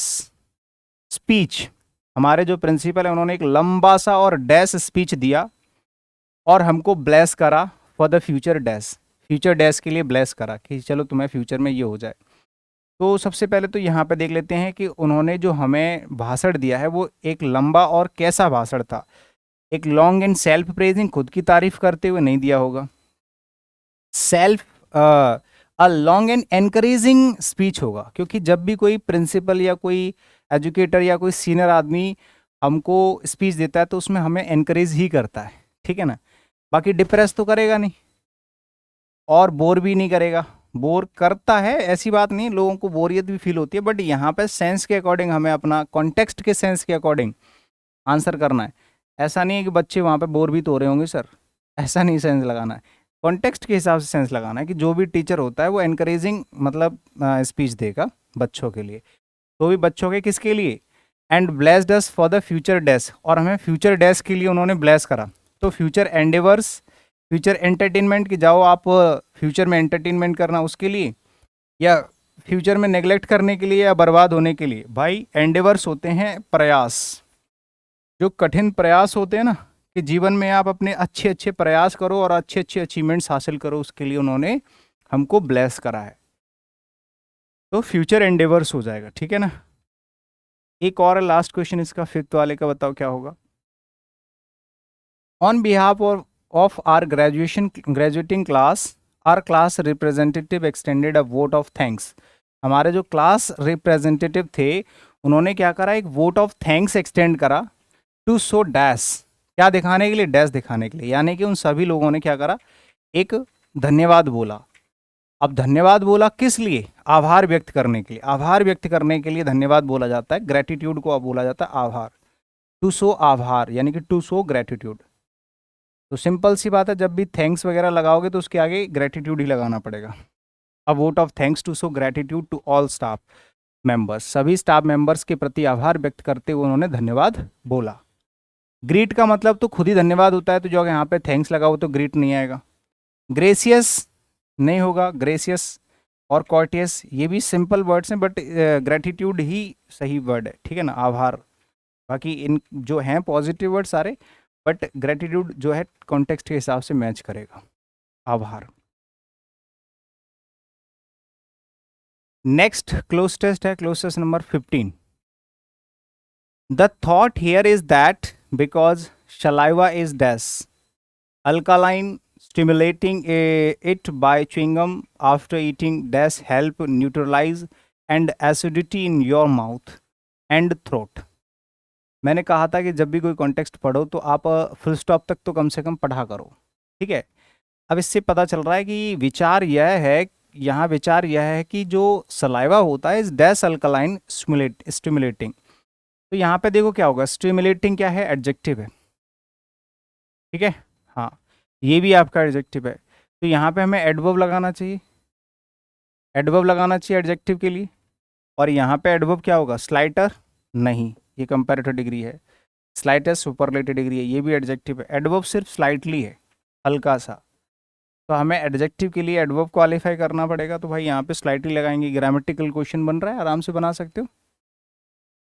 speech. हमारे जो प्रिंसिपल है उन्होंने एक लंबा सा और डैश स्पीच दिया और हमको ब्लेस करा for the future dash. Future dash के लिए ब्लेस करा कि चलो तुम्हें फ्यूचर में ये हो जाए. तो सबसे पहले तो यहाँ पे देख लेते हैं कि उन्होंने जो हमें भाषण दिया है वो एक लंबा और कैसा भाषण था. एक लॉन्ग एंड सेल्फ प्रेजिंग, खुद की तारीफ करते हुए नहीं दिया होगा. Self a long and encouraging speech होगा, क्योंकि जब भी कोई प्रिंसिपल या कोई एजुकेटर या कोई सीनियर आदमी हमको स्पीच देता है तो उसमें हमें एनकरेज ही करता है, ठीक है ना. बाकी डिप्रेस तो करेगा नहीं और बोर भी नहीं करेगा. बोर करता है ऐसी बात नहीं, लोगों को बोरियत भी फील होती है, बट यहाँ पे सेंस के अकॉर्डिंग हमें अपना कॉन्टेक्स्ट के सेंस के अकॉर्डिंग आंसर करना है. ऐसा नहीं है कि बच्चे वहाँ पे बोर भी तो हो रहे होंगे सर, ऐसा नहीं सेंस लगाना है. कॉन्टेक्स्ट के हिसाब से सेंस लगाना है कि जो भी टीचर होता है वो एनकरेजिंग मतलब स्पीच देगा बच्चों के लिए. तो भी बच्चों के किसके लिए, and blessed us for the future dash, और हमें फ्यूचर डैश के लिए उन्होंने ब्लेस करा. तो फ्यूचर एंडेवर्स, फ्यूचर एंटरटेनमेंट की जाओ आप फ्यूचर में एंटरटेनमेंट करना उसके लिए, या फ्यूचर में नेग्लेक्ट करने के लिए या बर्बाद होने के लिए. भाई एंडेवर्स होते हैं प्रयास, जो कठिन प्रयास होते हैं ना कि जीवन में आप अपने अच्छे अच्छे प्रयास करो और अच्छे अच्छे अचीवमेंट्स हासिल करो, उसके लिए उन्होंने हमको ब्लेस करा है. तो फ्यूचर एंडेवर्स हो जाएगा, ठीक है ना. एक और लास्ट क्वेश्चन इसका फिफ्थ वाले का, बताओ क्या होगा. On behalf of our graduating class, our class representative extended a vote of thanks. हमारे जो क्लास रिप्रेजेंटेटिव थे उन्होंने क्या करा, एक वोट ऑफ थैंक्स एक्सटेंड करा टू शो डैश. क्या दिखाने के लिए, डैश दिखाने के लिए. यानी कि उन सभी लोगों ने क्या करा, एक धन्यवाद बोला. अब धन्यवाद बोला किस लिए, आभार व्यक्त करने के लिए. आभार व्यक्त करने के लिए धन्यवाद बोला जाता है, ग्रेटिट्यूड को बोला जाता है आभार. टू शो आभार यानी कि टू शो ग्रेटिट्यूड. तो सिंपल सी बात है, जब भी थैंक्स वगैरह लगाओगे तो उसके आगे ग्रेटिट्यूड ही लगाना पड़ेगा. A vote of thanks to show gratitude to all staff members. सभी स्टाफ मेंबर्स के प्रति आभार व्यक्त करते हुए उन्होंने धन्यवाद बोला. ग्रीट का मतलब तो खुद ही धन्यवाद होता है, तो जो यहाँ पे थैंक्स लगा हो तो ग्रीट नहीं आएगा. ग्रेसियस नहीं होगा, ग्रेसियस और कॉर्टियस, ये भी सिंपल वर्ड्स हैं, बट ग्रेटिट्यूड ही सही वर्ड है, ठीक है ना, आभार। बाकी इन जो हैं पॉजिटिव वर्ड सारे, बट ग्रेटिट्यूड जो है कॉन्टेक्स्ट के हिसाब से मैच करेगा, आभार। नेक्स्ट क्लोज टेस्ट है, close test number 15। The thought here is that because saliva is dash alkaline, stimulating it by chewing gum after eating dash help neutralize and acidity in your mouth and throat। मैंने कहा था कि जब भी कोई context पढ़ो तो आप फुल स्टॉप तक तो कम से कम पढ़ा करो, ठीक है। अब इससे पता चल रहा है कि विचार यह है, यहाँ विचार यह है कि जो सलाइवा होता है इस डैश अल्कलाइन स्टिमुलेटिंग। तो यहाँ पे देखो क्या होगा, स्टिमुलेटिंग क्या है, एडजेक्टिव है, ठीक है। हाँ, ये भी आपका एडजेक्टिव है, तो यहाँ पे हमें एडवर्ब लगाना चाहिए, एडवर्ब लगाना चाहिए एडजेक्टिव के लिए। और यहाँ पे एडवर्ब क्या होगा, स्लाइटर नहीं, ये कंपैरेटिव डिग्री है, स्लाइटर सुपरलेटिव डिग्री है, ये भी एडजेक्टिव है। एडवर्ब सिर्फ स्लाइटली है, हल्का सा, तो हमें एडजेक्टिव के लिए एडवर्ब क्वालिफाई करना पड़ेगा। तो भाई यहाँ पे स्लाइटली लगाएंगे, ग्रामेटिकल क्वेश्चन बन रहा है, आराम से बना सकते हो,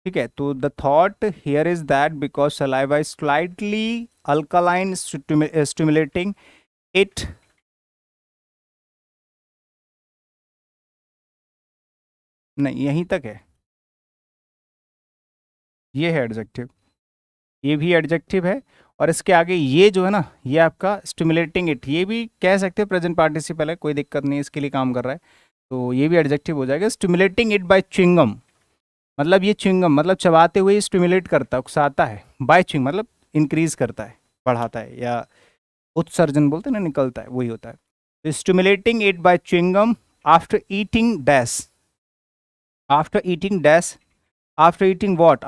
ठीक है। तो the thought here is that because saliva is slightly alkaline stimulating it, नहीं यहीं तक है, ये है एडजेक्टिव, ये भी एडजेक्टिव है। और इसके आगे ये जो है ना, ये आपका स्टिमुलेटिंग इट, ये भी कह सकते हैं प्रेजेंट पार्टिसिपल है, कोई दिक्कत नहीं, इसके लिए काम कर रहा है, तो ये भी एडजेक्टिव हो जाएगा। स्टिमुलेटिंग इट बाय च्युइंगम, मतलब ये च्युइंगम मतलब चबाते हुए स्टिमुलेट करता है, उकसाता है, बाय च्युइंग मतलब इंक्रीज करता है, बढ़ाता है, या उत्सर्जन बोलते हैं ना, निकलता है, वही होता है। तो stimulating it by chewing gum after eating dash, after eating dash, after eating what,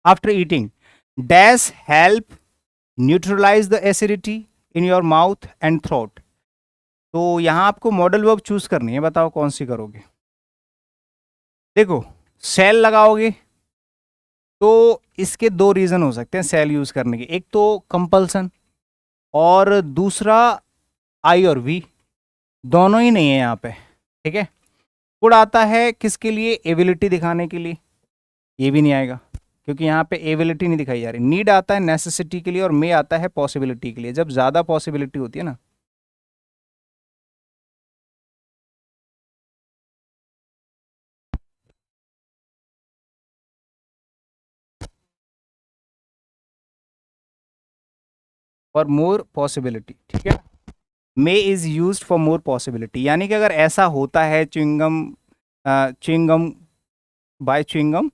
after eating dash help neutralise the acidity in your mouth and throat. तो यहाँ आपको मॉडल वर्ब चूज करनी है, बताओ कौन सी करोगे। देखो सेल लगाओगे तो इसके दो रीजन हो सकते हैं सेल यूज करने के, एक तो कंपल्सन और दूसरा आई और वी, दोनों ही नहीं है यहाँ पे, ठीक है। गुड आता है किसके लिए, एबिलिटी दिखाने के लिए, ये भी नहीं आएगा क्योंकि यहाँ पे एबिलिटी नहीं दिखाई जा रही। नीड आता है नेसेसिटी के लिए, और मे आता है पॉसिबिलिटी के लिए, जब ज़्यादा पॉसिबिलिटी होती है ना। फॉर मोर पॉसिबिलिटी, ठीक है, may is use for more possibility, यानी कि अगर ऐसा होता है chewing gum, chewing gum by chewing gum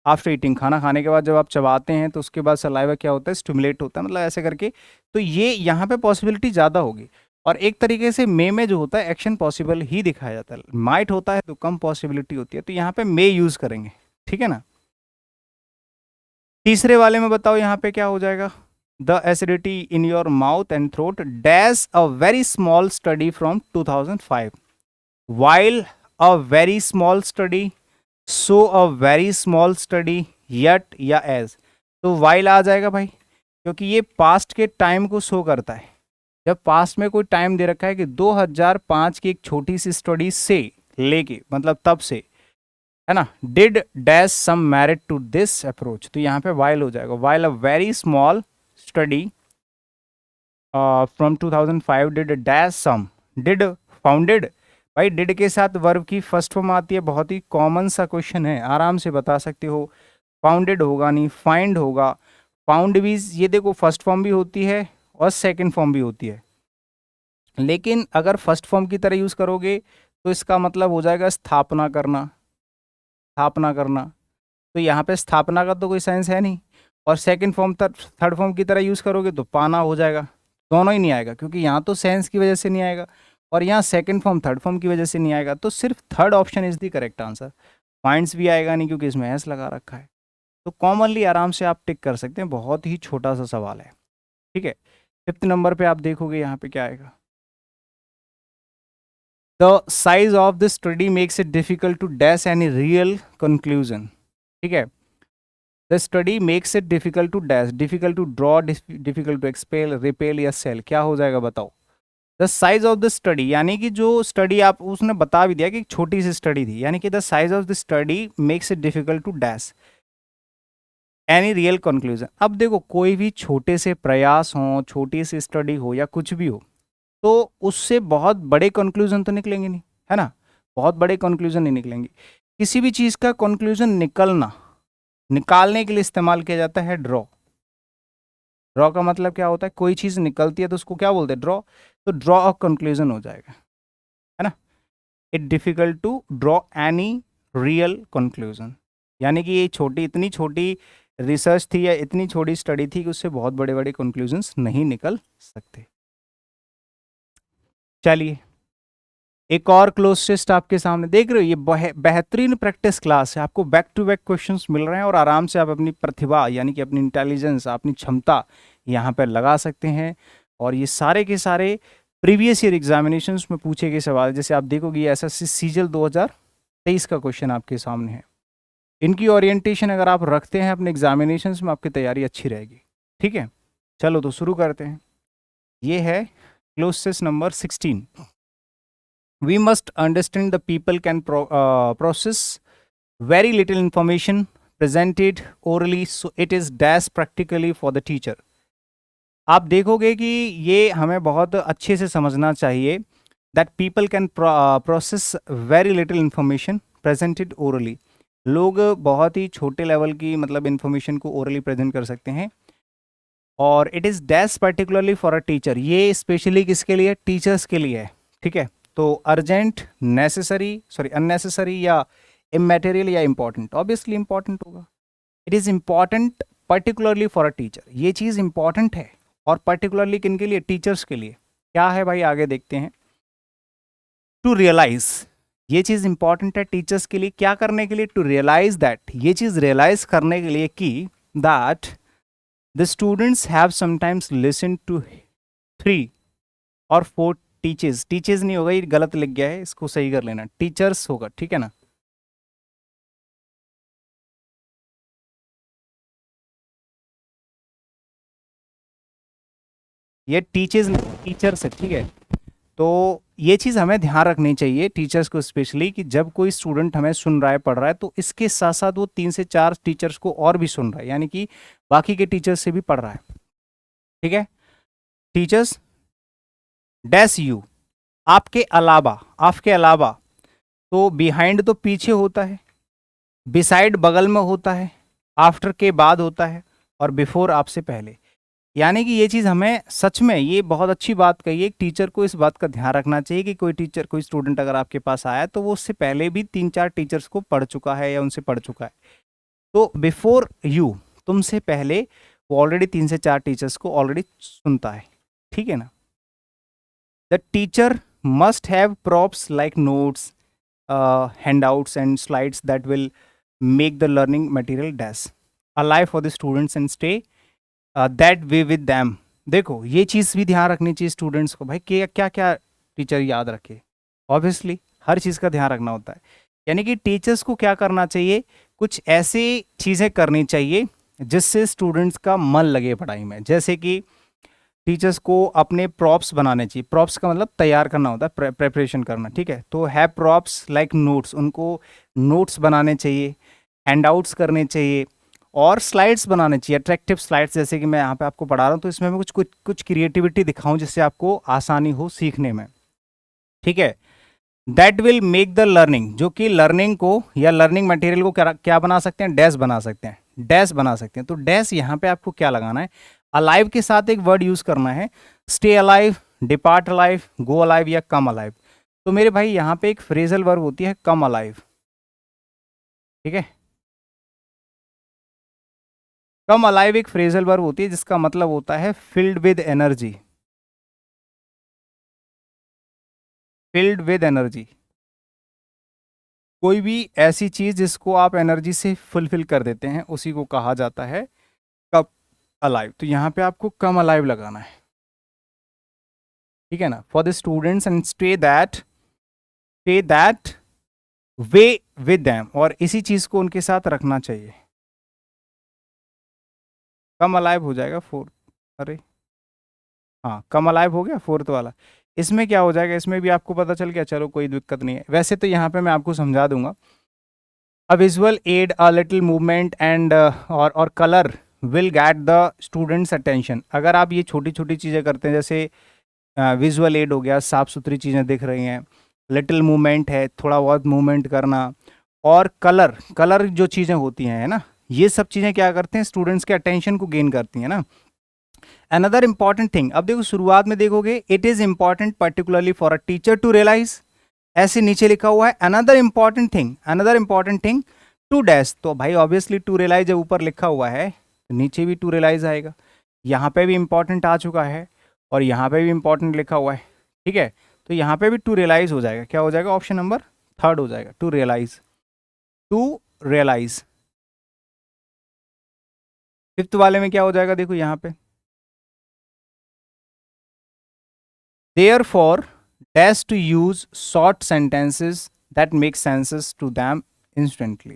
after eating, खाना खाने के बाद जब आप चबाते हैं तो उसके बाद सलाइवा क्या होता है, स्टिमुलेट होता है, मतलब ऐसे करके, तो ये यहाँ पे पॉसिबिलिटी ज़्यादा होगी। और एक तरीके से मे में जो होता है एक्शन पॉसिबल ही दिखाया जाता है, माइट होता है तो कम पॉसिबिलिटी होती है, तो यहाँ पे मे यूज़ करेंगे, ठीक है ना। तीसरे वाले में बताओ यहाँ पे क्या हो जाएगा, the acidity in your mouth and throat dash a very small study from 2005, while a very small study, so a very small study, yet या एज। तो वाइल आ जाएगा भाई, क्योंकि ये पास्ट के टाइम को शो करता है। जब पास्ट में कोई टाइम दे रखा है कि 2005 की एक छोटी सी स्टडी से लेके, मतलब तब से, है ना, did dash some merit to this approach, तो यहाँ पे वाइल हो जाएगा, while a very small study from 2005 did dash some, did founded, भाई डिड के साथ वर्ब की फर्स्ट फॉर्म आती है, बहुत ही कॉमन सा क्वेश्चन है, आराम से बता सकते हो। फाउंडेड होगा नहीं, फाइंड होगा, फाउंड भी ये देखो फर्स्ट फॉर्म भी होती है और सेकंड फॉर्म भी होती है, लेकिन अगर फर्स्ट फॉर्म की तरह यूज़ करोगे तो इसका मतलब हो जाएगा स्थापना करना, स्थापना करना, तो यहाँ पे स्थापना का तो कोई सेंस है नहीं। और सेकंड फॉर्म थर्ड फॉर्म की तरह यूज़ करोगे तो पाना हो जाएगा, दोनों ही नहीं आएगा, क्योंकि यहाँ तो सेंस की वजह से नहीं आएगा और यहाँ सेकंड फॉर्म थर्ड फॉर्म की वजह से नहीं आएगा, तो सिर्फ third option is the correct answer. Points भी आएगा नहीं क्योंकि इसमें एस लगा रखा है, तो कॉमनली आराम से आप टिक कर सकते हैं, बहुत ही छोटा सा सवाल है, ठीक है। फिफ्थ नंबर पे आप देखोगे यहाँ पे क्या आएगा, the size of the study makes it difficult to dash any real conclusion, ठीक है। The study makes it difficult to dash, difficult to draw, difficult to expel, repel या सेल, क्या हो जाएगा बताओ। The size of the study, यानी कि जो स्टडी आप, उसने बता भी दिया कि छोटी सी स्टडी थी, यानी कि the size of the study makes it difficult to dash any real conclusion. अब देखो, कोई भी छोटे से प्रयास हो, छोटी सी स्टडी हो या कुछ भी हो, तो उससे बहुत बड़े कंक्लूजन तो निकलेंगे नहीं, है ना, बहुत बड़े कंक्लूजन नहीं निकलेंगे। किसी भी चीज़ का कंक्लूजन निकालने के लिए इस्तेमाल किया जाता है ड्रॉ। ड्रॉ का मतलब क्या होता है, कोई चीज़ निकलती है तो उसको क्या बोलते हैं, ड्रॉ। तो ड्रॉ अ कंक्लूजन हो जाएगा, है ना। It difficult to draw any real conclusion, यानी कि ये इतनी छोटी रिसर्च थी या इतनी छोटी स्टडी थी कि उससे बहुत बड़े बड़े कंक्लूजन्स नहीं निकल सकते। चलिए, एक और क्लोज टेस्ट आपके सामने देख रहे हो, ये बेहतरीन प्रैक्टिस क्लास है, आपको बैक टू बैक क्वेश्चंस मिल रहे हैं और आराम से आप अपनी प्रतिभा, यानी कि अपनी इंटेलिजेंस, अपनी क्षमता यहाँ पर लगा सकते हैं। और ये सारे के सारे प्रीवियस ईयर एग्जामिनेशंस में पूछे गए सवाल, जैसे आप देखोगे एसएससी सीजीएल 2023 का क्वेश्चन आपके सामने है। इनकी ओरिएंटेशन अगर आप रखते हैं अपने एग्जामिनेशंस में, आपकी तैयारी अच्छी रहेगी। ठीक है, चलो तो शुरू करते हैं। ये है close test number 16। We must understand the people can process very little information presented orally, so it is dash practically for the teacher। आप देखोगे कि ये हमें बहुत अच्छे से समझना चाहिए, that people can process very little information presented orally। लोग बहुत ही छोटे लेवल की मतलब इंफॉर्मेशन को ओरली प्रेजेंट कर सकते हैं। और it is dash particularly for a teacher, ये स्पेशली किसके लिए, टीचर्स के लिए है। ठीक है, तो अर्जेंट, अननेसेसरी या इमैटेरियल या इंपॉर्टेंट, ऑब्वियसली इंपॉर्टेंट होगा। It is important particularly for a teacher, ये चीज़ इंपॉर्टेंट है और पर्टिकुलरली किन के लिए, टीचर्स के लिए। क्या है भाई, आगे देखते हैं। टू रियलाइज, ये चीज़ इंपॉर्टेंट है टीचर्स के लिए, क्या करने के लिए, टू रियलाइज दैट, ये चीज़ रियलाइज करने के लिए कि that the students have sometimes listen to 3 और 4 टीचर्स। टीचर्स नहीं होगा, ये गलत लिख गया है, इसको सही कर लेना, टीचर्स होगा, ठीक है ना। ये टीचर्स नहीं, टीचर्स है, ठीक है। तो ये चीज़ हमें ध्यान रखनी चाहिए टीचर्स को स्पेशली, कि जब कोई स्टूडेंट हमें सुन रहा है, पढ़ रहा है, तो इसके साथ साथ वो 3 से 4 टीचर्स को और भी सुन रहा है, यानी कि बाकी के टीचर्स से भी पढ़ रहा है। ठीक है, टीचर्स डैश यू, आपके अलावा, तो बिहाइंड तो पीछे होता है, बिसाइड बगल में होता है, आफ्टर के बाद होता है, और बिफोर आपसे पहले। यानी कि ये चीज़ हमें सच में, ये बहुत अच्छी बात कही है, एक टीचर को इस बात का ध्यान रखना चाहिए कि कोई स्टूडेंट अगर आपके पास आया तो वो उससे पहले भी 3-4 टीचर्स को पढ़ चुका है या उनसे पढ़ चुका है। तो बिफोर यू, तुमसे पहले वो ऑलरेडी 3 से 4 टीचर्स को ऑलरेडी सुनता है। ठीक है ना। The teacher must have props like notes, handouts and slides that will make the learning material dash alive for the students and stay that way with them। देखो, ये चीज़ भी ध्यान रखनी चाहिए स्टूडेंट्स को, भाई क्या क्या क्या टीचर याद रखे। ऑब्वियसली हर चीज़ का ध्यान रखना होता है, यानी कि टीचर्स को क्या करना चाहिए, कुछ ऐसी चीज़ें करनी चाहिए जिससे स्टूडेंट्स का मन लगे पढ़ाई में। जैसे कि टीचर्स को अपने प्रॉप्स बनाने चाहिए, प्रॉप्स का मतलब तैयार करना होता है, प्रेपरेशन करना। ठीक है, तो है प्रॉप्स लाइक नोट्स, उनको नोट्स बनाने चाहिए, हैंडआउट्स करने चाहिए, और स्लाइड्स बनाने चाहिए, अट्रैक्टिव स्लाइड्स। जैसे कि मैं यहाँ पे आपको पढ़ा रहा हूँ तो इसमें मैं कुछ क्रिएटिविटी दिखाऊं जिससे आपको आसानी हो सीखने में। ठीक है, that will make the learning, जो कि लर्निंग को या लर्निंग मटेरियल को क्या बना सकते हैं, डैश बना सकते हैं, डैश बना सकते हैं। तो डैश यहाँ पे आपको क्या लगाना है, अलाइव के साथ एक वर्ड यूज करना है, स्टे अलाइव, डिपार्ट अलाइव, गो अलाइव या कम अलाइव। तो मेरे भाई यहाँ पे एक फ्रेजल वर्ब होती है कम अलाइव। ठीक है, कम अलाइव एक फ्रेजल वर्ब होती है जिसका मतलब होता है filled with energy, filled with energy. कोई भी ऐसी चीज जिसको आप एनर्जी से फुलफिल कर देते हैं उसी को कहा जाता है कम अलाइव। तो यहाँ पे आपको कम अलाइव लगाना है। ठीक है ना, for the students and stay that way with them, और इसी चीज को उनके साथ रखना चाहिए। कम अलाइव हो जाएगा फोर्थ, अरे हाँ कम अलाइव हो गया फोर्थ वाला। इसमें क्या हो जाएगा, इसमें भी आपको पता चल गया, चलो कोई दिक्कत नहीं है। वैसे तो यहाँ पे मैं आपको समझा दूंगा। A visual aid, a little movement and और color will get the students attention। अगर आप ये छोटी छोटी चीज़ें करते हैं, जैसे विजुअल एड हो गया, साफ सुथरी चीज़ें दिख रही हैं, लिटिल मूवमेंट है, थोड़ा बहुत मूवमेंट करना, और कलर, कलर जो चीज़ें होती हैं, है ना, ये सब चीज़ें क्या करते हैं, स्टूडेंट्स के अटेंशन को गेन करती हैं ना। अनदर इंपॉर्टेंट थिंग, अब देखो शुरुआत में देखोगे, it is important particularly for a teacher to realise, ऐसे नीचे लिखा हुआ है another important thing to dash, तो भाई ऑब्वियसली टू रियलाइज जब ऊपर लिखा हुआ है तो नीचे भी टू रियलाइज आएगा। यहाँ पे भी इंपॉर्टेंट आ चुका है और यहाँ पे भी इंपॉर्टेंट लिखा हुआ है, ठीक है, तो यहाँ पे भी टू रियलाइज हो जाएगा। क्या हो जाएगा, ऑप्शन नंबर थर्ड हो जाएगा, to realise, to realise. Fifth वाले में क्या हो जाएगा, देखो यहाँ पे, therefore dash to use short sentences that make senses to them instantly।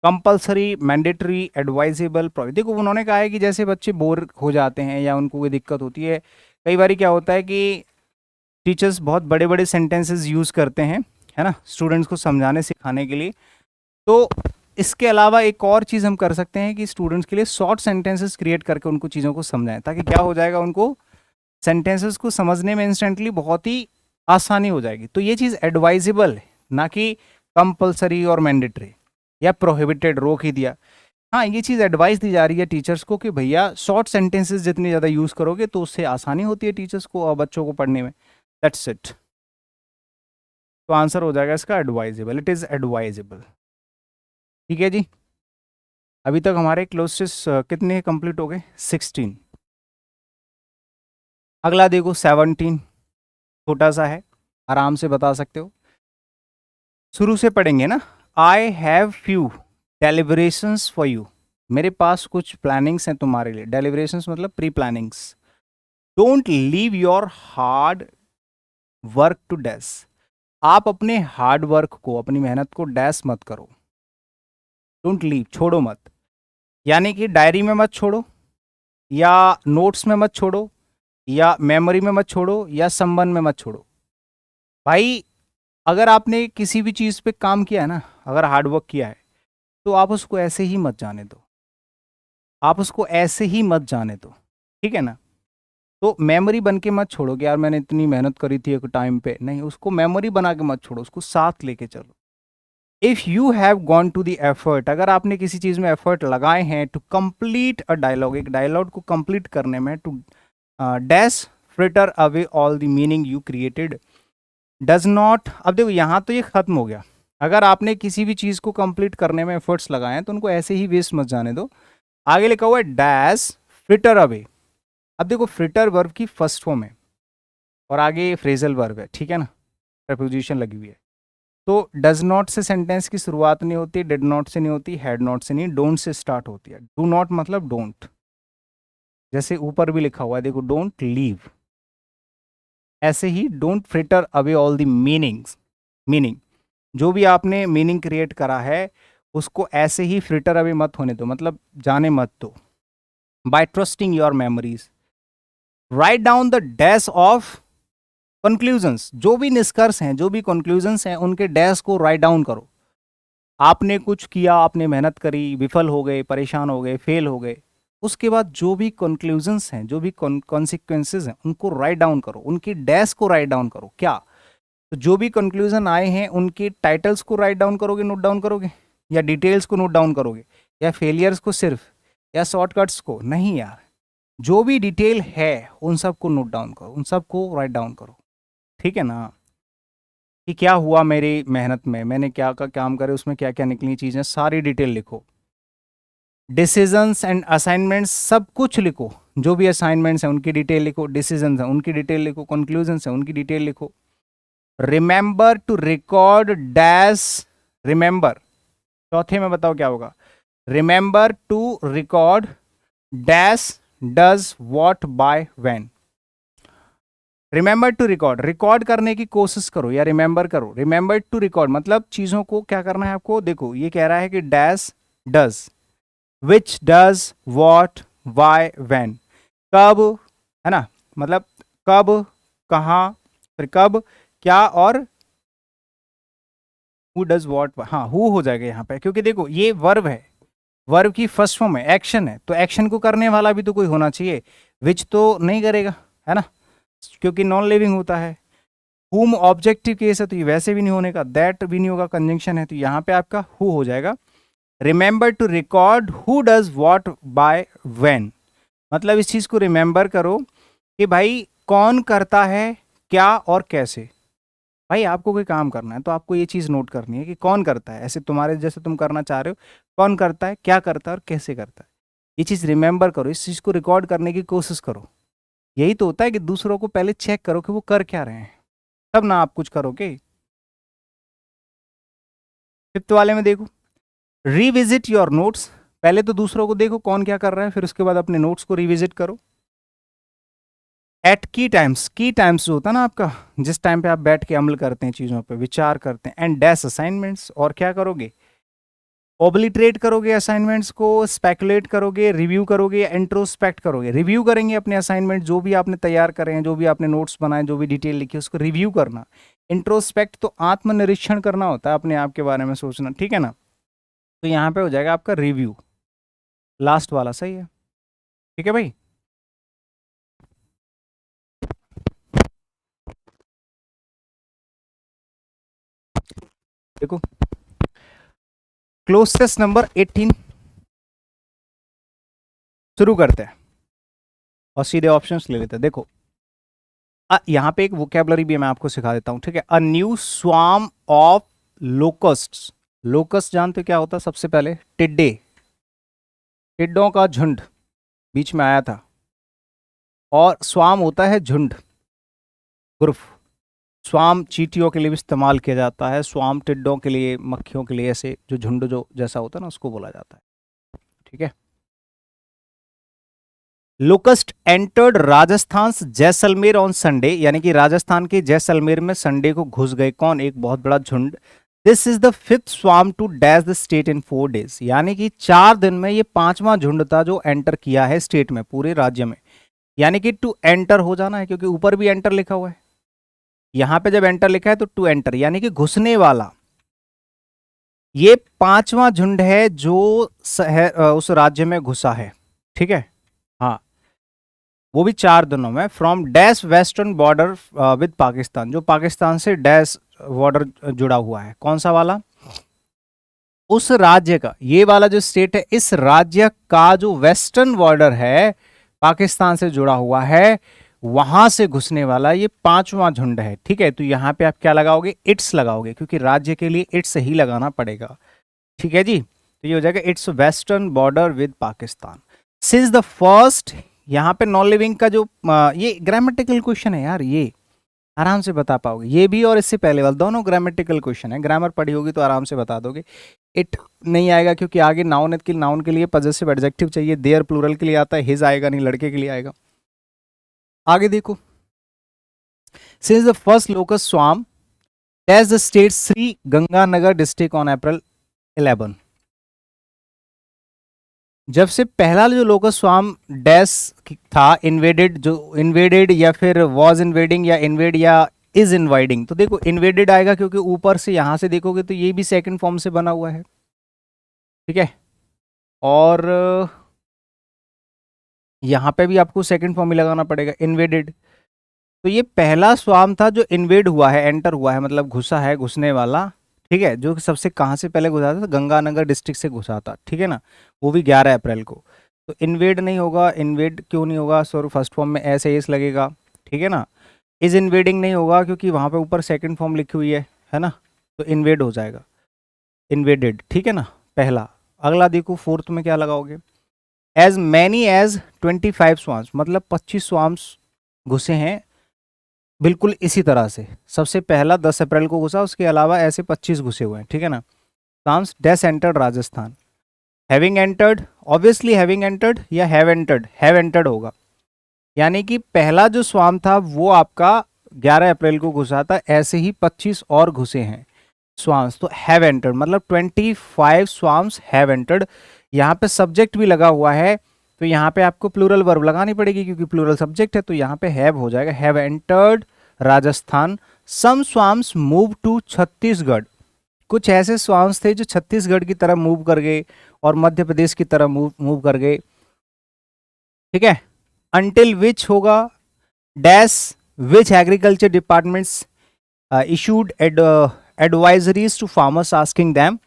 Compulsory, mandatory, advisable, देखो उन्होंने कहा है कि जैसे बच्चे बोर हो जाते हैं या उनको कोई दिक्कत होती है, कई बार क्या होता है कि टीचर्स बहुत बड़े बड़े सेंटेंसेस यूज़ करते हैं, है ना, स्टूडेंट्स को समझाने सिखाने के लिए। तो इसके अलावा एक और चीज़ हम कर सकते हैं कि स्टूडेंट्स के लिए शॉर्ट सेंटेंसेस क्रिएट करके उनको चीज़ों को समझाएं, ताकि क्या हो जाएगा, उनको सेंटेंसेस को समझने में इंस्टेंटली बहुत ही आसानी हो जाएगी। तो ये चीज़ एडवाइजेबल है, ना कि कंपल्सरी और मैंडेटरी या प्रोहिबिटेड, रोक ही दिया। हाँ, ये चीज़ एडवाइस दी जा रही है टीचर्स को कि भैया शॉर्ट सेंटेंसेस जितनी ज़्यादा यूज़ करोगे तो उससे आसानी होती है टीचर्स को और बच्चों को पढ़ने में। That's it. तो आंसर हो जाएगा इसका एडवाइजेबल, इट इज़ एडवाइजेबल। ठीक है जी, अभी तक हमारे क्लोजेस कितने कंप्लीट हो गए, 16। अगला देखो 17, छोटा सा है, आराम से बता सकते हो। शुरू से पढ़ेंगे ना। I have few deliberations for you, मेरे पास कुछ प्लानिंग्स हैं तुम्हारे लिए। डेलिब्रेशंस मतलब pre plannings. Don't leave your hard work to dash, आप अपने हार्ड वर्क को, अपनी मेहनत को डैश मत करो। डोंट लीव, छोड़ो मत, यानी कि डायरी में मत छोड़ो, या नोट्स में मत छोड़ो, या मेमोरी में मत छोड़ो, या संबंध में मत छोड़ो। भाई अगर आपने किसी भी चीज़ पे काम किया है ना, अगर हार्डवर्क किया है, तो आप उसको ऐसे ही मत जाने दो, आप उसको ऐसे ही मत जाने दो, ठीक है ना। तो मेमोरी बन के मत छोड़ो कि यार मैंने इतनी मेहनत करी थी एक टाइम पे, नहीं, उसको मेमोरी बना के मत छोड़ो, उसको साथ लेके चलो। If you have gone to the effort, अगर आपने किसी चीज़ में एफर्ट लगाए हैं टू कंप्लीट अ डायलॉग, एक डायलॉग को कंप्लीट करने में, to dash fritter away all the meaning you created, does not. अब देखो यहाँ तो ये खत्म हो गया। अगर आपने किसी भी चीज़ को कंप्लीट करने में एफर्ट्स लगाए हैं तो उनको ऐसे ही वेस्ट मत जाने दो। आगे लिखा हुआ है डैश फ्रिटर अवे। अब देखो फ्रिटर वर्ब की फर्स्ट फॉर्म है और आगे फ्रेजल वर्ब है, ठीक है ना, प्रपोजिशन लगी हुई है। तो डज नॉट से सेंटेंस की शुरुआत नहीं होती, डिड नॉट से नहीं होती, हैड नॉट से नहीं, डोंट से स्टार्ट होती है। डू नॉट मतलब डोंट, जैसे ऊपर भी लिखा हुआ है देखो, डोंट लीव। ऐसे ही don't fritter away all the meanings, meaning जो भी आपने मीनिंग क्रिएट करा है उसको ऐसे ही फ्रिटर अवे मत होने दो, मतलब जाने मत दो। By trusting your memories, write down the dash of conclusions, जो भी निष्कर्ष हैं, जो भी कंक्लूजन्स हैं, उनके डैश को राइट डाउन करो। आपने कुछ किया, आपने मेहनत करी, विफल हो गए, परेशान हो गए, फेल हो गए, उसके बाद जो भी कंक्लूजन्स हैं, जो भी कॉन्सिक्वेंसेज हैं, उनको राइट डाउन करो, उनकी डैश को राइट डाउन करो। क्या, तो जो भी कंक्लूजन आए हैं उनके टाइटल्स को राइट डाउन करोगे, नोट डाउन करोगे, या डिटेल्स को नोट डाउन करोगे, या फेलियर्स को सिर्फ, या शॉर्टकट्स को, नहीं यार, जो भी डिटेल है उन सब को नोट डाउन करो, उन सब को राइट डाउन करो, ठीक है ना, कि क्या हुआ मेरी मेहनत में, मैंने क्या क्या काम करे, उसमें क्या क्या निकली चीज़ें, सारी डिटेल लिखो। डिसीजंस एंड असाइनमेंट्स सब कुछ लिखो, जो भी असाइनमेंट्स हैं उनकी डिटेल लिखो, डिसीजंस हैं उनकी डिटेल लिखो, कंक्लूजन्स हैं उनकी डिटेल लिखो। Remember to record dash, remember, चौथे में बताओ क्या होगा, remember to record dash does what by when. Remember to record, record करने की कोशिश करो या रिमेंबर करो। रिमेंबर टू रिकॉर्ड मतलब चीज़ों को क्या करना है आपको, देखो ये कह रहा है कि dash does, which does what why when, कब, है ना, मतलब कब कहाँ, फिर कब, क्या और हु डज वॉट, हाँ हु हो जाएगा यहाँ पे, क्योंकि देखो ये वर्ब है, वर्ब की फर्स्ट फॉर्म है, एक्शन है, तो एक्शन को करने वाला भी तो कोई होना चाहिए, विच तो नहीं करेगा, है ना, क्योंकि नॉन लिविंग होता है। हुम ऑब्जेक्टिव केस है तो ये वैसे भी नहीं होने का, दैट भी नहीं होगा, कंजंक्शन है तो यहाँ पे आपका हु हो जाएगा। Remember to record who does what by when, मतलब इस चीज को रिमेंबर करो कि भाई कौन करता है क्या और कैसे। भाई आपको कोई काम करना है तो आपको ये चीज नोट करनी है कि कौन करता है, ऐसे तुम्हारे जैसे तुम करना चाह रहे हो, कौन करता है, क्या करता है और कैसे करता है, ये चीज रिमेंबर करो, इस चीज को रिकॉर्ड करने की कोशिश करो। यही तो होता है कि दूसरों को पहले चेक करो कि वो कर क्या रहे हैं, तब ना आप कुछ करोगे। फिफ्थ वाले में देखो, रिविजिट योर नोट्स, पहले तो दूसरों को देखो कौन क्या कर रहा है, फिर उसके बाद अपने नोट्स को रिविजिट करो। एट की टाइम्स, की टाइम्स जो होता है ना आपका, जिस टाइम पे आप बैठ के अमल करते हैं, चीजों पे विचार करते हैं। एंड डैश असाइनमेंट्स, और क्या करोगे, ओब्लिटरेट करोगे असाइनमेंट्स को, स्पेकुलेट करोगे, रिव्यू करोगे, इंट्रोस्पेक्ट करोगे। रिव्यू करेंगे अपने असाइनमेंट, जो भी आपने तैयार करे हैं, जो भी आपने नोट्स बनाए, जो भी डिटेल लिखी है, उसको रिव्यू करना। इंट्रोस्पेक्ट तो आत्मनिरीक्षण करना होता है, अपने आप के बारे में सोचना, ठीक है ना, तो यहाँ पे हो जाएगा आपका रिव्यू, लास्ट वाला सही है, ठीक है भाई। देखो क्लोजेस्ट नंबर 18 शुरू करते हैं और सीधे ऑप्शंस ले लेते हैं। देखो यहाँ पे एक वोकेबलरी भी मैं आपको सिखा देता हूँ, ठीक है। A new swarm of locusts, locust जानते हो क्या होता है, सबसे पहले टिड्डे, टिड्डों का झुंड बीच में आया था, और स्वार्म होता है झुंड, ग्रुप। स्वार्म चींटियों के लिए भी इस्तेमाल किया जाता है, स्वार्म टिड्डों के लिए, मक्खियों के लिए, ऐसे जो झुंड जो जैसा होता है ना, उसको बोला जाता है, ठीक है। Locust entered Rajasthan Jaisalmer on Sunday, यानी कि राजस्थान के जैसलमेर में संडे को घुस गए कौन, एक बहुत बड़ा झुंड। This is the fifth swarm to dash the state in 4 days, यानी कि 4 दिन में ये 5वां झुंड था जो एंटर किया है स्टेट में, पूरे राज्य में। यानी कि टू एंटर हो जाना है, क्योंकि ऊपर भी एंटर लिखा हुआ है, यहां पे जब एंटर लिखा है तो टू एंटर, यानी कि घुसने वाला। ये 5वां झुंड है जो उस राज्य में घुसा है, ठीक है। हाँ, वो भी 4 दिनों में, from dash western border with Pakistan, जो पाकिस्तान से डैश बॉर्डर जुड़ा हुआ है, कौन सा वाला, उस राज्य का, ये वाला जो स्टेट है, इस राज्य का जो वेस्टर्न बॉर्डर है पाकिस्तान से जुड़ा हुआ है, वहां से घुसने वाला ये 5वां झुंड है, ठीक है। तो यहां पे आप क्या लगाओगे, इट्स लगाओगे, क्योंकि राज्य के लिए इट्स ही लगाना पड़ेगा, ठीक है जी। तो ये हो जाएगा it's western border with Pakistan. Since the first, यहाँ पे नॉन लिविंग का जो ये ग्रामेटिकल क्वेश्चन है यार, ये आराम से बता पाओगे, ये भी और इससे पहले वाला दोनों ग्रामेटिकल क्वेश्चन है, ग्रामर पढ़ी होगी तो आराम से बता दोगे। इट नहीं आएगा क्योंकि आगे नाउन के लिए पजेसिव एडजेक्टिव चाहिए, देयर प्लूरल के लिए आता है, हिज आएगा नहीं, लड़के के लिए आएगा। आगे देखो, since the first locus swarm dash the state Shri Ganganagar district on April 11, जब से पहला जो लोकस स्वार्म डैश था, इन्वेडेड, जो इन्वेडेड या फिर वॉज इन्वेडिंग या इन्वेड या इज इन्वाइडिंग, तो देखो इन्वेडेड आएगा क्योंकि ऊपर से यहां से देखोगे तो ये भी सेकंड फॉर्म से बना हुआ है, ठीक है। और यहां पे भी आपको सेकंड फॉर्म ही लगाना पड़ेगा, इन्वेडेड। तो ये पहला स्वार्म था जो इन्वेड हुआ है, एंटर हुआ है, मतलब घुसा है, घुसने वाला, ठीक है, जो सबसे कहाँ से पहले घुसा था, गंगानगर डिस्ट्रिक्ट से घुसा था, ठीक है ना, वो भी 11 अप्रैल को। तो इन्वेड नहीं होगा, इन्वेड क्यों नहीं होगा, सॉरी फर्स्ट फॉर्म में ऐसे एस लगेगा, ठीक है ना। इज इन्वेडिंग नहीं होगा क्योंकि वहाँ पे ऊपर सेकंड फॉर्म लिखी हुई है ना, तो इन्वेड हो जाएगा, इन्वेडेड, ठीक है ना, पहला। अगला देखो फोर्थ में क्या लगाओगे, एज मैनी एज 25 स्वाम्स, मतलब 25 स्वाम्स घुसे हैं, बिल्कुल इसी तरह से, सबसे पहला 10 अप्रैल को घुसा, उसके अलावा ऐसे 25 घुसे हुए हैं, ठीक है ना। Swarms dash entered Rajasthan, having entered, obviously having entered या हैव एंटर्ड होगा, यानी कि पहला जो स्वाम था वो आपका 11 अप्रैल को घुसा था, ऐसे ही 25 और घुसे हैं स्वाम्स, तो हैव एंटर्ड, मतलब 25 स्वाम्स हैव एंटर्ड। यहाँ पे सब्जेक्ट भी लगा हुआ है, तो यहाँ पे आपको प्लूरल वर्ब लगानी पड़ेगी क्योंकि प्लूरल सब्जेक्ट है, तो यहाँ पे हैव हो जाएगा, have entered Rajasthan, some swarms move to Chhattisgarh, कुछ ऐसे स्वाम्स थे जो छत्तीसगढ़ की तरफ मूव कर गए और मध्य प्रदेश की तरफ मूव कर गए, ठीक है। अंटिल विच होगा dash which agriculture departments issued advisories to farmers asking them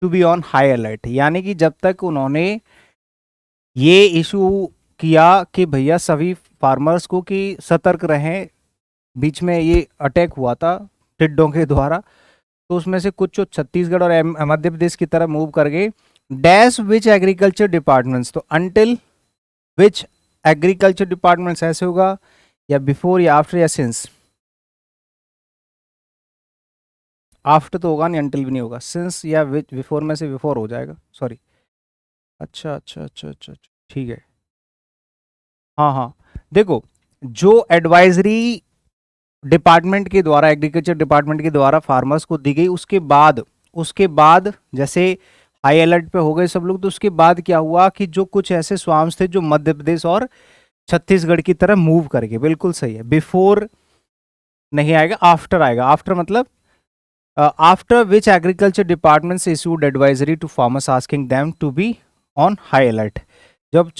to be on high alert, यानी कि जब तक उन्होंने ये इशू किया कि भैया सभी फार्मर्स को कि सतर्क रहें, बीच में ये अटैक हुआ था टिड्डों के द्वारा, तो उसमें से कुछ जो छत्तीसगढ़ और मध्य प्रदेश की तरफ मूव कर गए। डैश विच एग्रीकल्चर डिपार्टमेंट्स, तो अंटिल विच एग्रीकल्चर डिपार्टमेंट्स ऐसे होगा, या बिफोर या आफ्टर या सिंस, आफ्टर तो होगा नहीं, अंटिल भी नहीं होगा, सिंस या विच, बिफोर में से बिफोर हो जाएगा, सॉरी। अच्छा अच्छा अच्छा अच्छा अच्छा, ठीक है। हाँ हाँ, देखो जो एडवाइजरी डिपार्टमेंट के द्वारा, एग्रीकल्चर डिपार्टमेंट के द्वारा फार्मर्स को दी गई, उसके बाद जैसे हाई अलर्ट पे हो गए सब लोग, तो उसके बाद क्या हुआ कि जो कुछ ऐसे स्वाम्स थे जो मध्य प्रदेश और छत्तीसगढ़ की तरफ मूव कर गए, बिल्कुल सही है। बिफोर नहीं आएगा, आफ्टर आएगा। आफ्टर मतलब after which agriculture departments issued advisory to farmers asking them to be on high alert, जब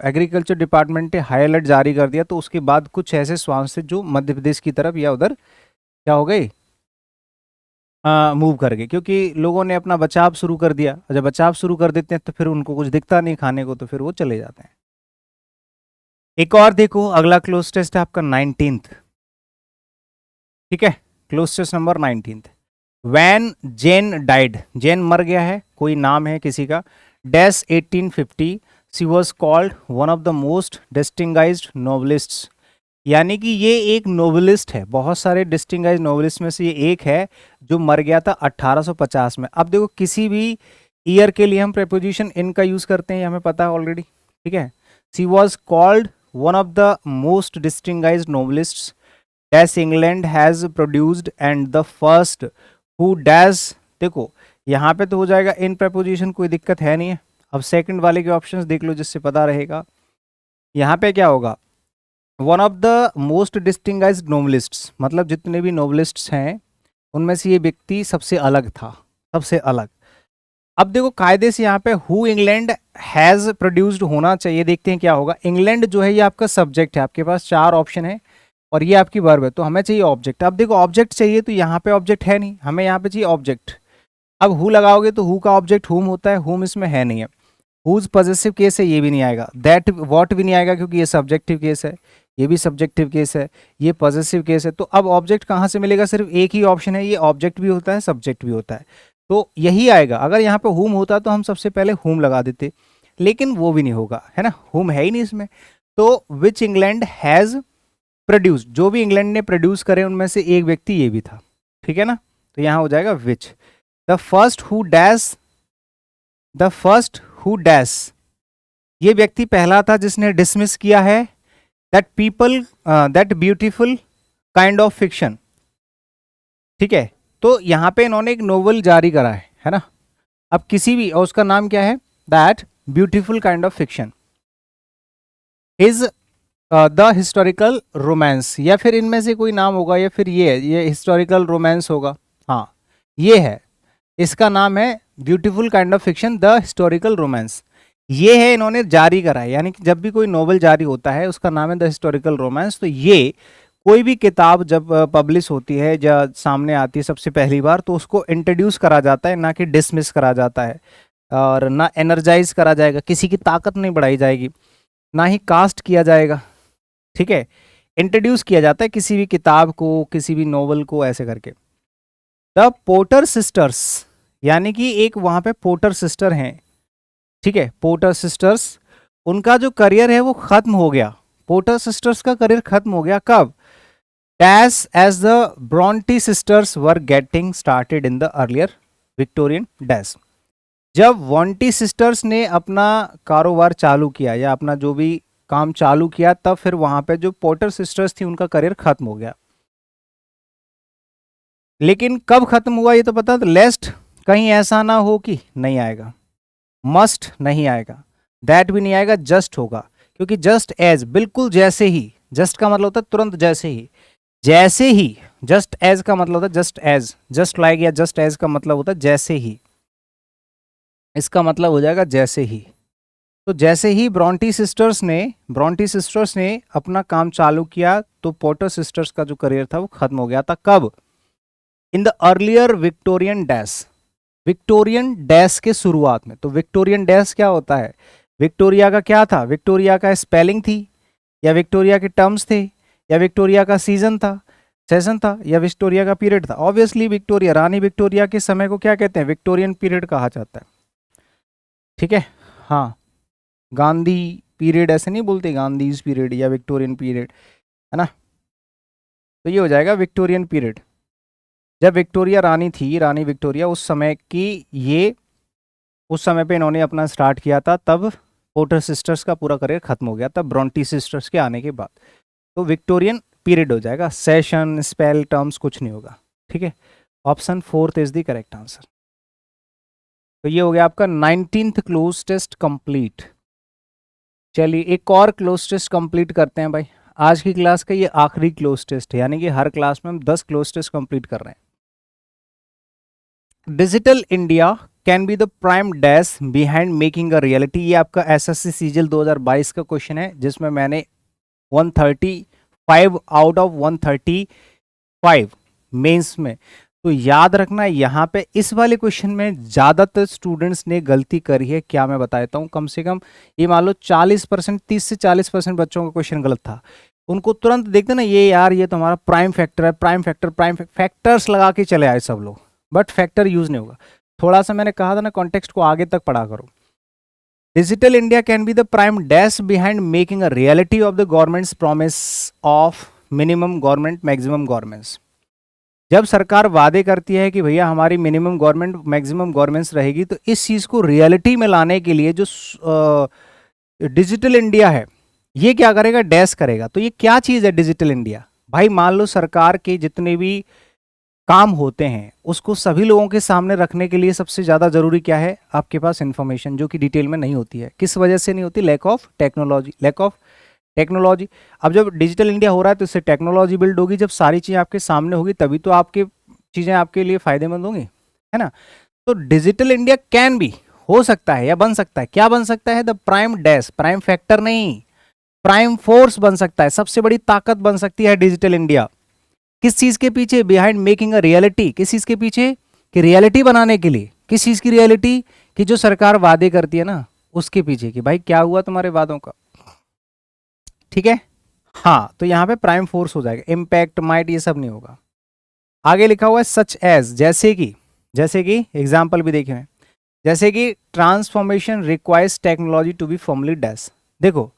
एग्रीकल्चर डिपार्टमेंट ने हाई अलर्ट जारी कर दिया तो उसके बाद कुछ ऐसे स्वाम्स थे जो मध्य प्रदेश की तरफ या उधर क्या हो गए, मूव कर गए, क्योंकि लोगों ने अपना बचाव शुरू कर दिया। जब बचाव शुरू कर देते हैं तो फिर उनको कुछ दिखता नहीं खाने को, तो फिर वो चले जाते हैं। एक और देखो, अगला क्लोज टेस्ट है आपका 19th, ठीक है, close test number 19th। When Jane died, Jane मर गया है, कोई नाम है किसी का, dash 1850, she was called one of the most distinguished novelists, यानी कि ये एक नोवेलिस्ट है, बहुत सारे डिस्टिंगाइज्ड नोवेलिस्ट में से ये एक है जो मर गया था 1850 में। अब देखो किसी भी ईयर के लिए हम प्रेपोजिशन इन का यूज करते हैं, ये हमें पता है ऑलरेडी, ठीक है। She was called one of the most distinguished novelists dash England has produced and the first who dash, देखो यहाँ पे तो हो जाएगा इन प्रेपोजिशन, कोई दिक्कत है नहीं है। अब सेकंड वाले के ऑप्शंस देख लो जिससे पता रहेगा। यहाँ पे क्या होगा, one of the most distinguished नोवेलिस्ट्स, मतलब जितने भी नोवेलिस्ट्स हैं उनमें से ये व्यक्ति सबसे अलग था, सबसे अलग। अब देखो कायदे से यहाँ पे हु इंग्लैंड हैज प्रोड्यूस्ड होना चाहिए, देखते हैं क्या होगा। इंग्लैंड जो है ये आपका सब्जेक्ट है, आपके पास 4 ऑप्शन है और ये आपकी वर्ब है, तो हमें चाहिए ऑब्जेक्ट। अब देखो ऑब्जेक्ट चाहिए तो यहाँ पे ऑब्जेक्ट है नहीं, हमें यहाँ पे चाहिए ऑब्जेक्ट। अब हु लगाओगे तो हु का ऑब्जेक्ट हुम होता है, हुम इसमें है नहीं है। हुज पॉजेसिव केस है, ये भी नहीं आएगा। दैट व्हाट भी नहीं आएगा क्योंकि ये सब्जेक्टिव केस है, ये भी सब्जेक्टिव केस है, ये पॉजेसिव केस है। तो अब ऑब्जेक्ट कहाँ से मिलेगा, सिर्फ एक ही ऑप्शन है, ये ऑब्जेक्ट भी होता है सब्जेक्ट भी होता है, तो यही आएगा। अगर यहाँ पे हुम होता तो हम सबसे पहले हुम लगा देते, लेकिन वो भी नहीं होगा, है ना, हुम है ही नहीं इसमें। तो विच इंग्लैंड हैज प्रोड्यूस, जो भी इंग्लैंड ने प्रोड्यूस करे उनमें से एक व्यक्ति ये भी था, ठीक है ना, तो यहाँ हो जाएगा which. The first who dash, the first who dash, ये व्यक्ति पहला था जिसने डिसमिस किया है that people, that beautiful kind of fiction, ठीक है। तो यहाँ पे इन्होंने एक नोवेल जारी करा है ना। अब किसी भी, और उसका नाम क्या है, that beautiful kind of fiction is the historical romance, या फिर इनमें से कोई नाम होगा, या फिर ये हिस्टोरिकल रोमांस होगा, हाँ ये है, इसका नाम है beautiful kind of fiction the historical romance, ये है इन्होंने जारी करा है। यानी कि जब भी कोई नोवेल जारी होता है उसका नाम है द हिस्टोरिकल रोमांस। तो ये कोई भी किताब जब पब्लिश होती है या सामने आती है सबसे पहली बार, तो उसको इंट्रोड्यूस करा जाता है, ना कि डिसमिस करा जाता है, और ना एनर्जाइज करा जाएगा, किसी की ताकत नहीं बढ़ाई जाएगी, ना ही कास्ट किया जाएगा, ठीक है। इंट्रोड्यूस किया जाता है किसी भी किताब को, किसी भी नोवेल को, ऐसे करके। द पोर्टर सिस्टर्स, यानी कि एक वहां पे पोर्टर सिस्टर हैं, ठीक है, पोर्टर सिस्टर्स, उनका जो करियर है वो खत्म हो गया। पोर्टर सिस्टर्स का करियर खत्म हो गया कब, dash as the Bronte sisters were getting started in the earlier Victorian dash, जब वॉन्टी सिस्टर्स ने अपना कारोबार चालू किया या अपना जो भी काम चालू किया, तब फिर वहां पे जो पोर्टर सिस्टर्स थी उनका करियर खत्म हो गया। लेकिन कब खत्म हुआ ये तो पता, तो लेस्ट कहीं ऐसा ना हो कि नहीं आएगा, मस्ट नहीं आएगा, दैट भी नहीं आएगा, जस्ट होगा, क्योंकि जस्ट एज बिल्कुल जैसे ही, जस्ट का मतलब होता है तुरंत जैसे ही, जैसे ही, जस्ट एज का मतलब होता है जस्ट एज, जस्ट लाइक या जस्ट एज का मतलब होता है जैसे ही, इसका मतलब हो जाएगा जैसे ही। तो जैसे ही ब्रॉन्टी सिस्टर्स ने अपना काम चालू किया तो पोर्टर सिस्टर्स का जो करियर था वो खत्म हो गया था। कब? इन द अर्लियर विक्टोरियन डैश के शुरुआत में। तो विक्टोरियन डैश क्या होता है? विक्टोरिया का क्या था? विक्टोरिया का स्पेलिंग थी, या विक्टोरिया के टर्म्स थे, या विक्टोरिया का सेशन था, या विक्टोरिया का पीरियड था? ऑब्वियसली विक्टोरिया, रानी विक्टोरिया के समय को क्या कहते हैं? विक्टोरियन पीरियड कहा जाता है। ठीक है, हाँ, गांधी पीरियड ऐसे नहीं बोलते, गांधीज पीरियड या विक्टोरियन पीरियड, है ना? तो ये हो जाएगा विक्टोरियन पीरियड। जब विक्टोरिया रानी थी, रानी विक्टोरिया, उस समय की ये, उस समय पे इन्होंने अपना स्टार्ट किया था, तब पोर्टर सिस्टर्स का पूरा करियर खत्म हो गया था ब्रॉन्टी सिस्टर्स के आने के बाद। तो विक्टोरियन पीरियड हो जाएगा, सेशन स्पेल टर्म्स कुछ नहीं होगा। ठीक है, option 4 is the correct answer. तो ये हो गया आपका 19th क्लोज टेस्ट कंप्लीट। चलिए एक और क्लोज टेस्ट कंप्लीट करते हैं भाई। आज की क्लास का ये आखिरी क्लोज टेस्ट है, यानी कि हर क्लास में हम 10 क्लोज टेस्ट कंप्लीट कर रहे हैं। Digital India can be the prime dash behind making a reality. ये आपका एसएससी सीजीएल 2022 का क्वेश्चन है, जिसमें मैंने 135 आउट ऑफ 135 मेंस में। तो याद रखना यहाँ पे इस वाले क्वेश्चन में ज़्यादातर स्टूडेंट्स ने गलती करी है। क्या मैं बताता हूँ, कम से कम ये मान लो 40%, 30 से 40% बच्चों का क्वेश्चन गलत था। उनको तुरंत देखते ना, ये यार ये तो हमारा प्राइम फैक्टर है, फैक्टर्स लगा के चले आए सब लोग, बट फैक्टर यूज नहीं होगा। थोड़ा सा मैंने कहा था ना, कॉन्टेक्स्ट को आगे तक पढ़ा करो। Digital India can be the prime dash behind making a reality of the governments promise of minimum government maximum governments. जब सरकार वादे करती है कि भैया हमारी मिनिमम गवर्नमेंट मैक्सिमम गवर्नमेंट्स रहेगी, तो इस चीज को रियलिटी में लाने के लिए जो डिजिटल इंडिया है, ये क्या करेगा? डैश करेगा। तो ये क्या चीज है डिजिटल इंडिया? भाई मान लो सरकार के जितने भी काम होते हैं उसको सभी लोगों के सामने रखने के लिए सबसे ज़्यादा ज़रूरी क्या है? आपके पास इन्फॉर्मेशन, जो कि डिटेल में नहीं होती है। किस वजह से नहीं होती? Lack of technology. अब जब डिजिटल इंडिया हो रहा है तो इससे टेक्नोलॉजी बिल्ड होगी। जब सारी चीज़ें आपके सामने होगी तभी तो आपके चीज़ें आपके लिए फ़ायदेमंद होंगी, है ना? तो डिजिटल इंडिया कैन भी, हो सकता है या बन सकता है। क्या बन सकता है? The prime dash, prime factor नहीं, प्राइम फोर्स बन सकता है। सबसे बड़ी ताकत बन सकती है डिजिटल इंडिया। किस चीज के पीछे? Behind making a reality. किस चीज के पीछे? कि रियलिटी बनाने के लिए। किस चीज की रियलिटी? कि जो सरकार वादे करती है ना, उसके पीछे कि भाई क्या हुआ तुम्हारे वादों का। ठीक है, हाँ, तो यहां पे प्राइम फोर्स हो जाएगा। इम्पैक्ट, माइट, ये सब नहीं होगा। आगे लिखा हुआ है सच एज, जैसे कि एग्जाम्पल भी देखे हैं, जैसे कि transformation requires technology to be formally dash. देखो,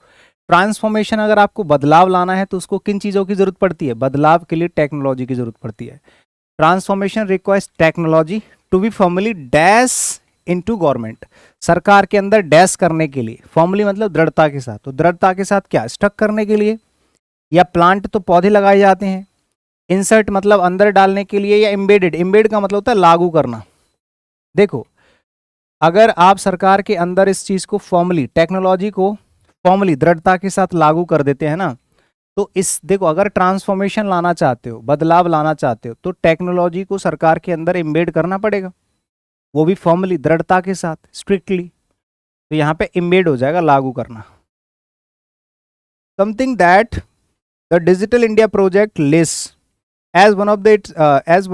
ट्रांसफॉर्मेशन अगर आपको बदलाव लाना है तो उसको किन चीज़ों की जरूरत पड़ती है? बदलाव के लिए टेक्नोलॉजी की जरूरत पड़ती है। Transformation requires technology to be formally dash into government. सरकार के अंदर डैश करने के लिए, फॉर्मली मतलब दृढ़ता के साथ। तो दृढ़ता के साथ क्या? स्टक करने के लिए, या प्लांट तो पौधे लगाए जाते हैं। इंसर्ट मतलब अंदर डालने के लिए, या एम्बेडेड, एम्बेड का मतलब होता है लागू करना। देखो, अगर आप सरकार के अंदर इस चीज को फॉर्मली, टेक्नोलॉजी को फॉर्मली दृढ़ता के साथ लागू कर देते हैं ना, तो इस, देखो, अगर ट्रांसफॉर्मेशन लाना चाहते हो, बदलाव लाना चाहते हो, तो टेक्नोलॉजी को सरकार के अंदर एम्बेड करना पड़ेगा, वो भी फॉर्मली, दृढ़ता के साथ, स्ट्रिक्टली। तो यहाँ पे एम्बेड हो जाएगा, लागू करना। Something that the Digital India project list as one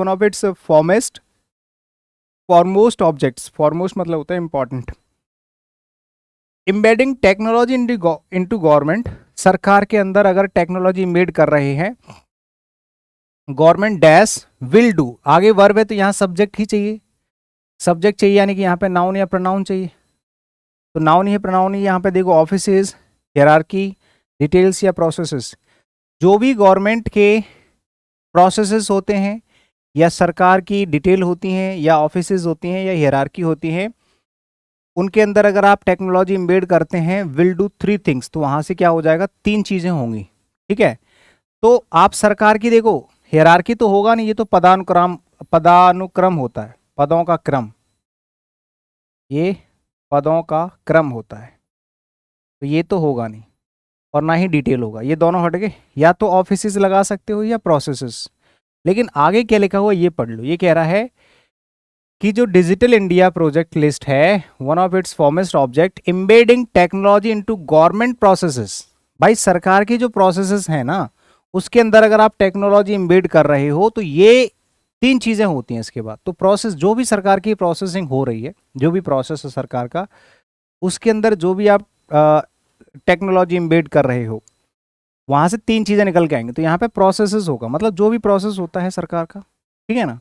of its foremost objects. Foremost मतलब होता है important. Embedding technology into government. सरकार के अंदर अगर टेक्नोलॉजी एम्बेड कर रहे हैं, गवर्नमेंट डैश विल डू, आगे वर्ब है तो यहाँ सब्जेक्ट ही चाहिए, सब्जेक्ट चाहिए, यानी कि यहाँ पे नाउन या प्रोनाउन चाहिए। तो नाउन ही प्रोनाउन ही यहाँ पे देखो, ऑफिसेज, हायरार्की, डिटेल्स या प्रोसेसेस। जो भी गवर्नमेंट के प्रोसेसेस होते हैं, या सरकार की डिटेल होती हैं, या ऑफिसेज होती हैं, या हायरार्की होती है, उनके अंदर अगर आप टेक्नोलॉजी एम्बेड करते हैं, विल डू 3 थिंग्स, तो वहां से क्या हो जाएगा? 3 चीजें होंगी। ठीक है, तो आप सरकार की देखो, हायरार्की तो होगा नहीं, ये तो पदानुक्रम होता है, पदों का क्रम, ये पदों का क्रम होता है, तो ये तो होगा नहीं। और ना ही डिटेल होगा, ये दोनों हट गए। या तो ऑफिसेस लगा सकते हो या प्रोसेसेस। लेकिन आगे क्या लिखा हुआ ये पढ़ लो, ये कह रहा है कि जो डिजिटल इंडिया प्रोजेक्ट लिस्ट है, one of its foremost object embedding technology into government processes. भाई सरकार की जो प्रोसेसेस है ना, उसके अंदर अगर आप टेक्नोलॉजी एम्बेड कर रहे हो तो ये तीन चीजें होती हैं इसके बाद। तो प्रोसेस, जो भी सरकार की प्रोसेसिंग हो रही है, जो भी प्रोसेस है सरकार का, उसके अंदर जो भी आप टेक्नोलॉजी एम्बेड कर रहे हो, वहां से तीन चीजें निकल के आएंगे। तो यहाँ पे प्रोसेसेस होगा, मतलब जो भी प्रोसेस होता है सरकार का, ठीक है ना।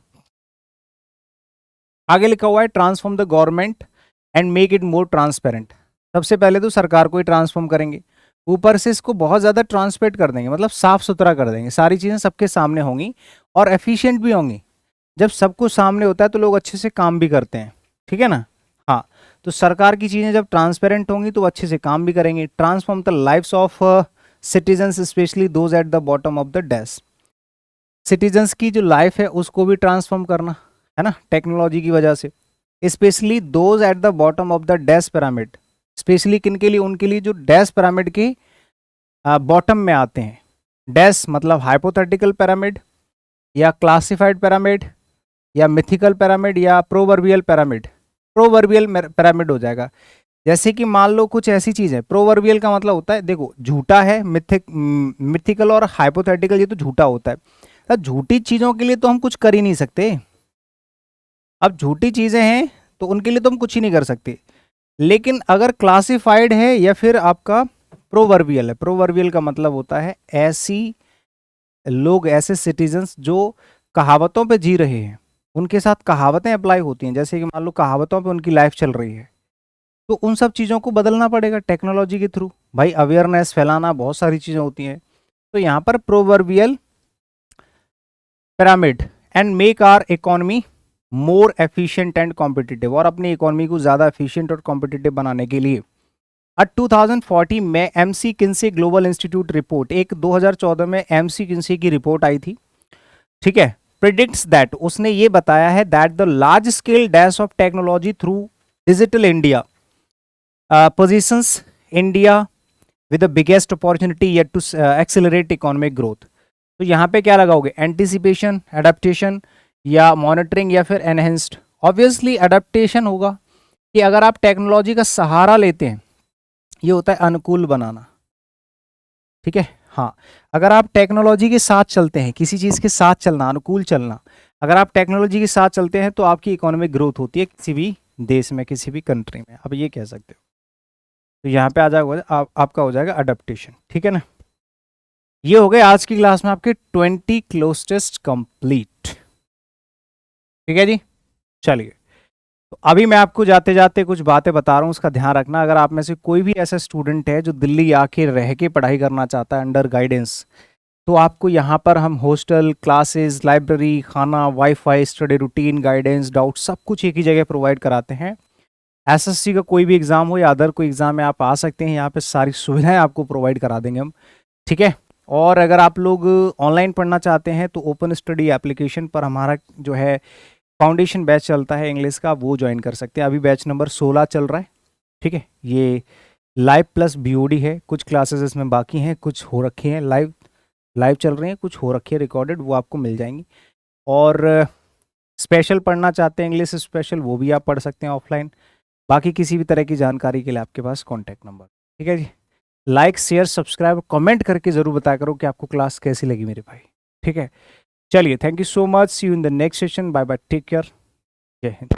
आगे लिखा हुआ है transform the government and make it more transparent. सबसे पहले तो सरकार को ही ट्रांसफॉर्म करेंगे, ऊपर से इसको बहुत ज़्यादा ट्रांसपेरेंट कर देंगे, मतलब साफ सुथरा कर देंगे, सारी चीज़ें सबके सामने होंगी और एफिशिएंट भी होंगी। जब सब कुछ सामने होता है तो लोग अच्छे से काम भी करते हैं, ठीक है ना। हाँ, तो सरकार की चीज़ें जब ट्रांसपेरेंट होंगी तो अच्छे से काम भी करेंगे। Transform the lives of citizens specially those at the bottom of the desk. Citizens की जो लाइफ है उसको भी ट्रांसफॉर्म करना है ना, टेक्नोलॉजी की वजह से। Specially those at the bottom of the dash pyramid. Specially किन के लिए? उनके लिए जो डैश पिरामिड के बॉटम में आते हैं। डैश मतलब हाइपोथेटिकल पिरामिड या क्लासिफाइड पिरामिड या मिथिकल पिरामिड या प्रोवर्बियल पिरामिड। प्रोवर्बियल पिरामिड हो जाएगा। जैसे कि मान लो कुछ ऐसी चीज़ है, प्रोवर्बियल का मतलब होता है, देखो झूठा है, मिथिकल और हाइपोथेटिकल ये तो झूठा होता है। तो झूठी चीज़ों के लिए तो हम कुछ कर ही नहीं सकते। अब झूठी चीज़ें हैं तो उनके लिए तो हम कुछ ही नहीं कर सकते। लेकिन अगर क्लासिफाइड है या फिर आपका प्रोवर्बियल है, प्रोवर्बियल का मतलब होता है ऐसी लोग, ऐसे सिटीजन्स जो कहावतों पे जी रहे हैं, उनके साथ कहावतें अप्लाई होती हैं। जैसे कि मान लो कहावतों पे उनकी लाइफ चल रही है, तो उन सब चीज़ों को बदलना पड़ेगा टेक्नोलॉजी के थ्रू। भाई अवेयरनेस फैलाना, बहुत सारी चीज़ें होती हैं। तो यहाँ पर proverbial pyramid and make our economy more efficient and competitive, और अपनी इकोनॉमी को ज़्यादा एफिशिएंट और कॉम्पिटिटिव बनाने के लिए 2040 में MC Kinsey global institute report, एक 2014 में एमसी किन्से की रिपोर्ट आई थी, ठीक है, प्रिडिक्ट्स दैट, उसने ये बताया है that the large scale dash of technology through Digital India positions India with the biggest opportunity yet to accelerate economic growth. तो यहाँ पे क्या लगाओगे? एंटिसिपेशन, एडेप्टेशन या मॉनिटरिंग या फिर एनहेंस्ड। ऑब्वियसली एडेप्टेशन होगा कि अगर आप टेक्नोलॉजी का सहारा लेते हैं, ये होता है अनुकूल बनाना, ठीक है। हाँ, अगर आप टेक्नोलॉजी के साथ चलते हैं, किसी चीज़ के साथ चलना, अनुकूल चलना, अगर आप टेक्नोलॉजी के साथ चलते हैं तो आपकी इकोनॉमिक ग्रोथ होती है किसी भी देश में, किसी भी कंट्री में, आप ये कह सकते हो। तो यहाँ पे आ जाएगा आपका हो जाएगा अडेप्टेशन, ठीक है ना। ये हो गए आज की क्लास में आपके 20 क्लोज टेस्ट कंप्लीट, ठीक है जी। चलिए, तो अभी मैं आपको जाते जाते कुछ बातें बता रहा हूँ, उसका ध्यान रखना। अगर आप में से कोई भी ऐसा स्टूडेंट है जो दिल्ली आके रह के पढ़ाई करना चाहता है अंडर गाइडेंस, तो आपको यहाँ पर हम हॉस्टल, क्लासेस, लाइब्रेरी, खाना, wifi, study routine, guidance, doubt, सब कुछ एक ही जगह प्रोवाइड कराते हैं। एसएससी का कोई भी एग्ज़ाम हो या अदर कोई एग्ज़ाम में आप आ सकते हैं, यहाँ पे सारी सुविधाएं आपको प्रोवाइड करा देंगे हम, ठीक है। और अगर आप लोग ऑनलाइन पढ़ना चाहते हैं तो ओपन स्टडी एप्लीकेशन पर हमारा जो है फाउंडेशन बैच चलता है इंग्लिश का, वो ज्वाइन कर सकते हैं। अभी बैच नंबर 16 चल रहा है, ठीक है। ये लाइव प्लस बीओडी है, कुछ क्लासेस इसमें बाकी हैं, कुछ हो रखी हैं लाइव चल रही हैं, कुछ हो रखी है रिकॉर्डेड, वो आपको मिल जाएंगी। और स्पेशल पढ़ना चाहते हैं इंग्लिश स्पेशल, वो भी आप पढ़ सकते हैं ऑफलाइन। बाकी किसी भी तरह की जानकारी के लिए आपके पास कॉन्टैक्ट नंबर, ठीक है जी। लाइक, शेयर, सब्सक्राइब, कमेंट करके ज़रूर बताया करो कि आपको क्लास कैसी लगी मेरे भाई, ठीक है। चलिए, thank you so much, see you in the next session, bye bye, take care, जय हिंद।